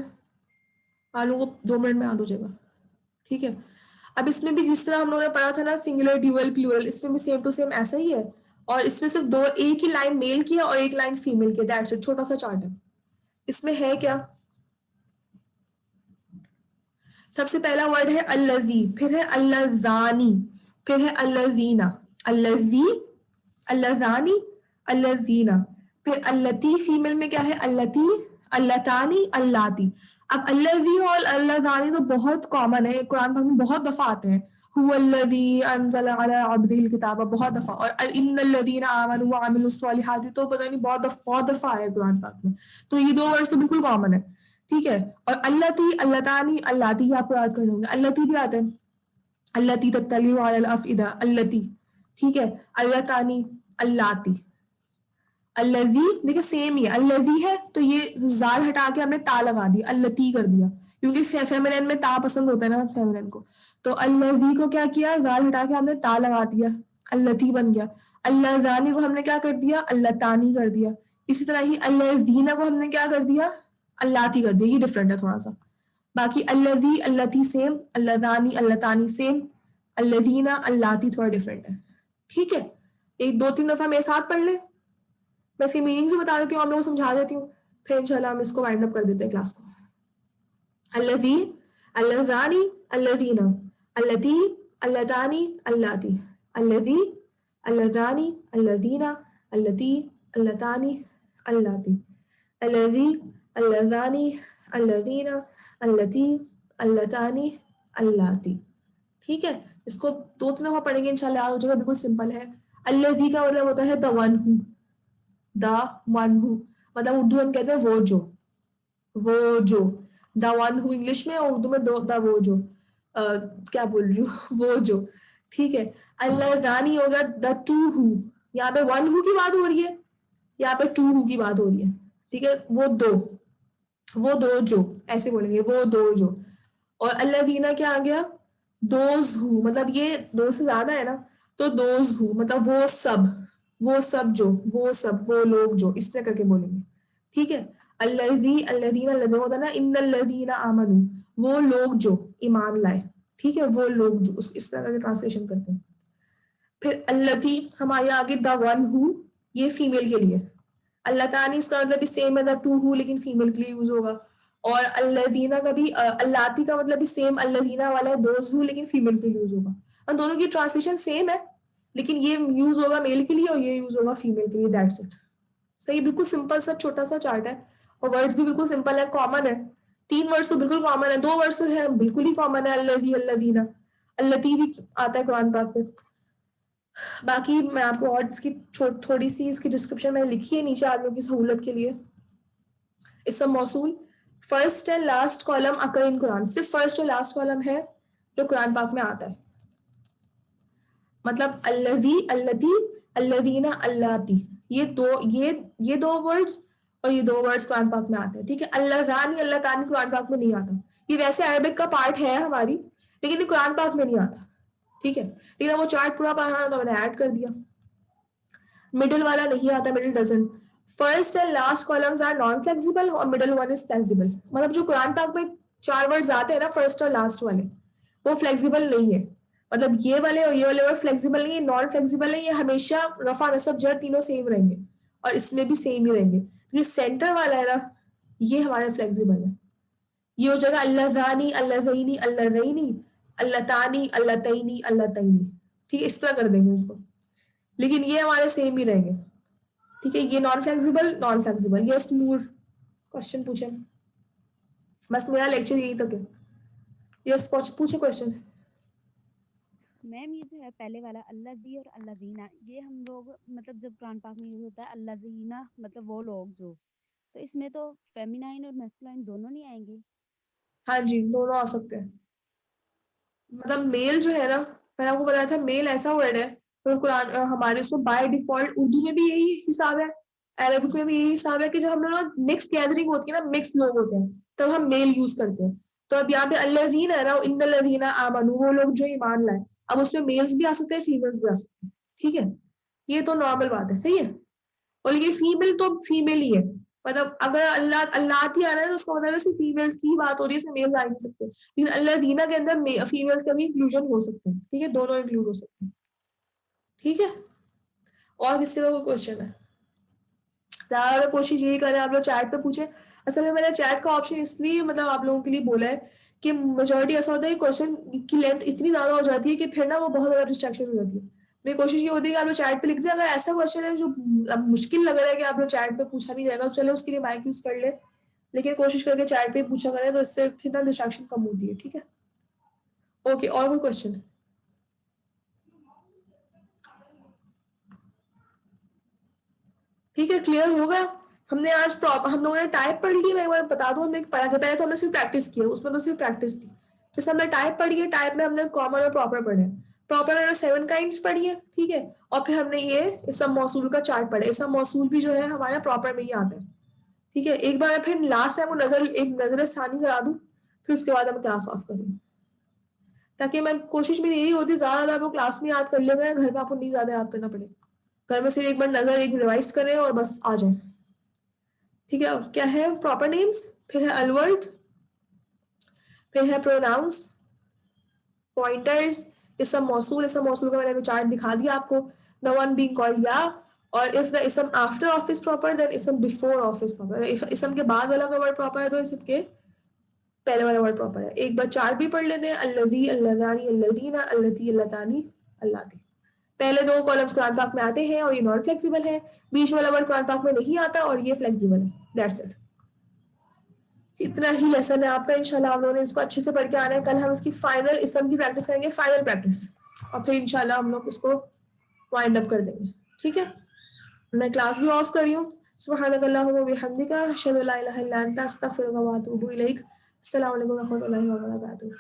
आप लोगों को 2 मिनट में याद हो जाएगा। ठीक है, अब इसमें भी जिस तरह हम लोगों ने पढ़ा था ना सिंगुलर ड्यूअल प्लूरल, इसमें भी सेम टू सेम ऐसा ही है। और इसमें सिर्फ दो, एक ही लाइन मेल की है और एक लाइन फीमेल की, दैट्स इट, छोटा सा चार्ट है। इसमें है क्या, सबसे पहला वर्ड है अल्लज़ी, फिर है अल्लज़ानी, फिर है अल्लज़ीना, अल्लज़ी, अल्लज़ानी, अल्लज़ीना, फिर अल्लती, फीमेल में क्या है अल्लती, अल्लतानी, अल्लाती। अब अल्लज़ी और अल्लज़ानी तो बहुत कॉमन है, कुरान में बहुत दफा आते हैं, हुवल्लज़ी अंज़ल अला अब्दिल किताब, बहुत दफा, और इन्नल्लज़ीना आमनु व अमिलुस्सॉलिहाति तो पता नहीं बहुत दफा है कुरान पाक में, तो ये 2 वर्ड तो बिल्कुल कॉमन है। ठीक है, और अल्लती, अल्लतानी, अल्लाती आपको याद करने होंगे, अल्लती भी आते हैं, अल्लती तत्तलिउ अलल अफइदा, अल्लती। ठीक है, अल्लतानी, अल्लाती, अल्लजी, देखिए सेम ही है, अल्लजी है तो ये जाल हटा के हमने ता लगा दी, अल्लती कर दिया, क्योंकि फेमिनिन में ता पसंद होता है ना फेमिनिन को, तो अल्लजी को क्या किया, जाल हटा के हमने ता लगा दिया, अल्लती बन गया। अल्लजानी को हमने क्या कर दिया, अल्लतानी कर दिया। इसी तरह ही अल्लजीना को हमने क्या कर दिया, अल्लाती कर दिया, ये डिफरेंट है थोड़ा सा। बाकी अल्लजी, अल्लती सेम, अल्लजानी, अल्लतानी सेम, अल्लजीना, अल्लाती थोड़ा डिफरेंट है। ठीक है, एक 2-3 दफा मेरे साथ पढ़ ले, मैं इसकी मीनिंग से बता देती हूँ, आप लोगों को समझा देती हूँ, फिर इंशाल्लाह हम इसको वाइंड अप कर देते हैं क्लास को। अल्लज़ी, अल्लज़ानी, अल्लज़ीना, अल्लती, अल्लतानी, अल्लाती, अल्लज़ी, अल्लज़ानी, अल्लज़ीना, अल्लती, अल्लतानी, अल्लाती, अल्लज़ी, अल्लज़ानी, अल्लज़ीना, अल्लती, अल्लतानी, अल्लाती। ठीक है, इसको 2-3 दफा पढ़ेंगे इंशाल्लाह याद हो जाएगा, बिल्कुल सिंपल है। अल्लज़ी का मतलब होता है the one who, the one who, मतलब उर्दू हम कहते हैं वो जो, वो जो, द वन हू इंग्लिश में और उर्दू में दो, द वो जो, क्या बोल रही हूँ वो जो। ठीक है, अल्लज़ानी होगा द टू हू, यहाँ पे वन हू की बात हो रही है, यहाँ पे टू हू की बात हो रही है। ठीक है, वो दो जो, ऐसे बोलेंगे, वो दो जो। और अल्लज़ीना क्या आ गया, दोज हू, मतलब ये दो से ज्यादा है ना, तो दोज हू मतलब वो सब, वो सब जो, वो सब, वो लोग जो, इस तरह करके बोलेंगे। ठीक है, अल्लज़ी, अल्लज़ीना, लगा होता ना, इन्नल्लज़ीना आमनू, वो लोग जो ईमान लाए। ठीक है, वो लोग जो, इस तरह करके ट्रांसलेशन करते हैं। फिर अल्लती हमारे आगे द वन हू, ये फीमेल के लिए। अल्लतानी इसका मतलब सेम है द टू हू, लेकिन फीमेल के लिए यूज होगा। और अल्लदीना का भी अल्लाती का मतलब भी सेम अल्लदीना वाला है, दोज हु, लेकिन फीमेल के लिए यूज होगा। और दोनों की ट्रांसलेशन सेम है, लेकिन ये यूज होगा मेल के लिए और ये यूज होगा फीमेल के लिए, दैट्स इट। सही, बिल्कुल सिंपल सा छोटा सा चार्ट है, और वर्ड्स भी बिल्कुल सिंपल है, कॉमन है। 3 वर्ड्स तो बिल्कुल कॉमन है, 2 वर्ड्स तो है बिल्कुल ही कॉमन है, अल्लदी अल्लदीना, अल्लती भी आता है कुरान पाक में। बाकी मैं आपको और इसकी थोड़ी सी इसकी डिस्क्रिप्शन मैंने लिखी है नीचे आप लोगों की सहूलत के लिए। इसम मौसूल, फर्स्ट एंड लास्ट कॉलम अकर इन कुरान, सिर्फ फर्स्ट और लास्ट कॉलम है जो कुरान पाक में आता है। मतलब अल्लदी अल्लती अल्लदीना अल्लाती, ये दो वर्ड्स और ये 2 वर्ड्स कुरान पाक में आते हैं, ठीक है। अल्लाह तानी कुरान पाक में नहीं आता। ये वैसे अरबिक का पार्ट है हमारी, लेकिन ये कुरान पाक में नहीं आता, ठीक है। लेकिन वो चार्ट पूरा पढ़ाना तो मैंने ऐड कर दिया। मिडिल वाला नहीं आता, middle doesn't. First and last columns are non flexible और मिडिल वन इज फ्लेक्सिबल। मतलब जो कुरान पाक में 4 वर्ड्स आते हैं ना फर्स्ट और लास्ट वाले, वो फ्लेक्सिबल नहीं है। मतलब ये वाले और ये वाले वर्ड फ्लेक्सिबल नहीं है, नॉन फ्लेक्सिबल है। ये हमेशा रफा नसब जर तीनों सेम रहेंगे, और इसमें भी सेम ही रहेंगे। जो सेंटर वाला है ना, ये हमारे फ्लेक्सिबल है। ये हो जाएगा अल्लाह अल्लाहनी अल्लाहनी अल्लातानी अल्लातैनी अल्लातैनी, ठीक है, इस तरह कर देंगे इसको। लेकिन ये हमारे सेम ही रहेंगे, ठीक है। ये नॉन फ्लेक्सिबल। यस नूर, क्वेश्चन पूछे, बस मेरा लेक्चर यही तक है। यस पूछे क्वेश्चन। मैम ये जो है पहले वाला अल्लादी और अल्लादीना, ये हम लोग मतलब जब कुरान पाक में यूज होता है अल्लादीना मतलब वो लोग जो, तो इसमें तो फेमिनाइन और मैस्कुलाइन दोनों नहीं आएंगे? हाँ जी, दोनों आ सकते हैं। मतलब मेल जो है ना, मैंने आपको बताया था मेल ऐसा वर्ड है, तो कुरान हमारे उसमें बाय डिफॉल्ट उर्दू में भी यही हिसाब है, अरबिक में भी यही हिसाब है कि जब हम लोग मिक्स गैदरिंग होती है ना, मिक्स लोग होते हैं, तब हम मेल यूज करते हैं। तो अब यहाँ पे अल्लज़ीन है ना, इन्नल्लज़ीना आमनू, वो लोग जो ईमान लाए, अब उसमें मेल्स भी आ सकते हैं, फीमेल्स भी आ सकते हैं, ठीक है। ये तो नॉर्मल बात है, सही है। और ये फीमेल तो फीमेल ही है, मतलब अगर अल्लाह अल्लाह ही आ रहा है तो उसका मतलब सिर्फ फीमेल्स की बात हो रही है, इसमें मेल्स आ ही नहीं सकते। लेकिन अल्लाह दीना के अंदर फीमेल्स का भी इंक्लूजन हो सकते हैं, ठीक है, दोनों इंक्लूड हो सकते हैं, ठीक है। और किसी का कोई क्वेश्चन है? ज्यादा कोशिश यही करें आप लोग चैट पे पूछे। असल में मैंने चैट का ऑप्शन इसलिए मतलब आप लोगों के लिए बोला है कि मेजोरिटी ऐसा होता है कि क्वेश्चन की लेंथ इतनी ज्यादा हो जाती है कि फिर ना वो बहुत ज्यादा डिस्ट्रैक्शन हो जाती है। मेरी कोशिश ये होती है कि आप लोग चैट पे लिख दें। अगर ऐसा क्वेश्चन है जो मुश्किल लग रहा है कि आप लोग चैट पे पूछा नहीं जाएगा, तो चलो उसके लिए माइक यूज कर ले, लेकिन कोशिश करके चैट पे पूछा करें, तो इससे फिर ना डिस्ट्रैक्शन कम होती है, ठीक है। ओके, और कोई क्वेश्चन? ठीक है, क्लियर होगा। हमने आज हम लोगों ने टाइप पढ़ ली, मैं एक बार बता दूं, हमने पढ़ा के पहले तो हमने सिर्फ प्रैक्टिस की है, उसमें तो सिर्फ प्रैक्टिस थी। जैसे हमने टाइप पढ़ी है, टाइप में हमने कॉमन और प्रॉपर पढ़े। प्रॉपर में 7 काइंड्स पढ़ी है, ठीक है। और फिर हमने ये इसम मौसूल का चार्ट पढ़ा। इसम मौसूल भी जो है हमारा प्रॉपर में ही आता है, ठीक है। एक बार फिर लास्ट टाइम एक नजर स्थानी करा दूं, फिर उसके बाद हम क्लास ऑफ करेंगे, ताकि मैं कोशिश मेरी यही होती ज्यादा आपको क्लास में याद कर ले गए, घर में आपको नहीं ज्यादा याद करना पड़े। घर में सिर्फ एक बार नजर एक रिवाइज करें और बस आ जाए, ठीक है। क्या है प्रॉपर नेम्स, फिर है अलवर्ड, फिर है प्रोनाउंस, पॉइंटर्स, इसम मौसूल का मैंने चार्ट दिखा दिया आपको। द वन बीइंग कॉल्ड या, और इफ द इसम आफ्टर ऑफिस प्रॉपर देन इसम बिफोर ऑफिस प्रॉपर। इसम के बाद वाला का वर्ड प्रॉपर है तो इसम के पहले वाला वर्ड प्रॉपर है। एक बार चार्ट भी पढ़ लेते हैं, अल्लदी अल्लदानी अल्लदीना अल्लती अल्लतानी अल्लाती। पहले 2 कॉलम्स कुरान पाक में आते हैं और ये नॉन फ्लेक्सिबल है, बीच वाला वर्ड कुरान पाक में नहीं आता और ये फ्लेक्सिबल है, दैट्स इट। इतना ही लेसन है आपका। इंशाल्लाह आप लोगों ने इसको अच्छे से पढ़ के आना है। कल हम इसकी फाइनल इसम की प्रैक्टिस करेंगे, फाइनल प्रैक्टिस, और फिर इंशाल्लाह हम लोग इसको वाइंड अप कर देंगे, ठीक है। मैं क्लास भी ऑफ कर रही हूँ। सुब्हानकल्लाहुम्मा व बिहम्दिका अशहदु अल्ला इलाहा इल्ला अंता अस्तगफिरुका व अतूबु इलैक। अस्सलामु अलैकुम व रहमतुल्लाहि व बरकातुहू।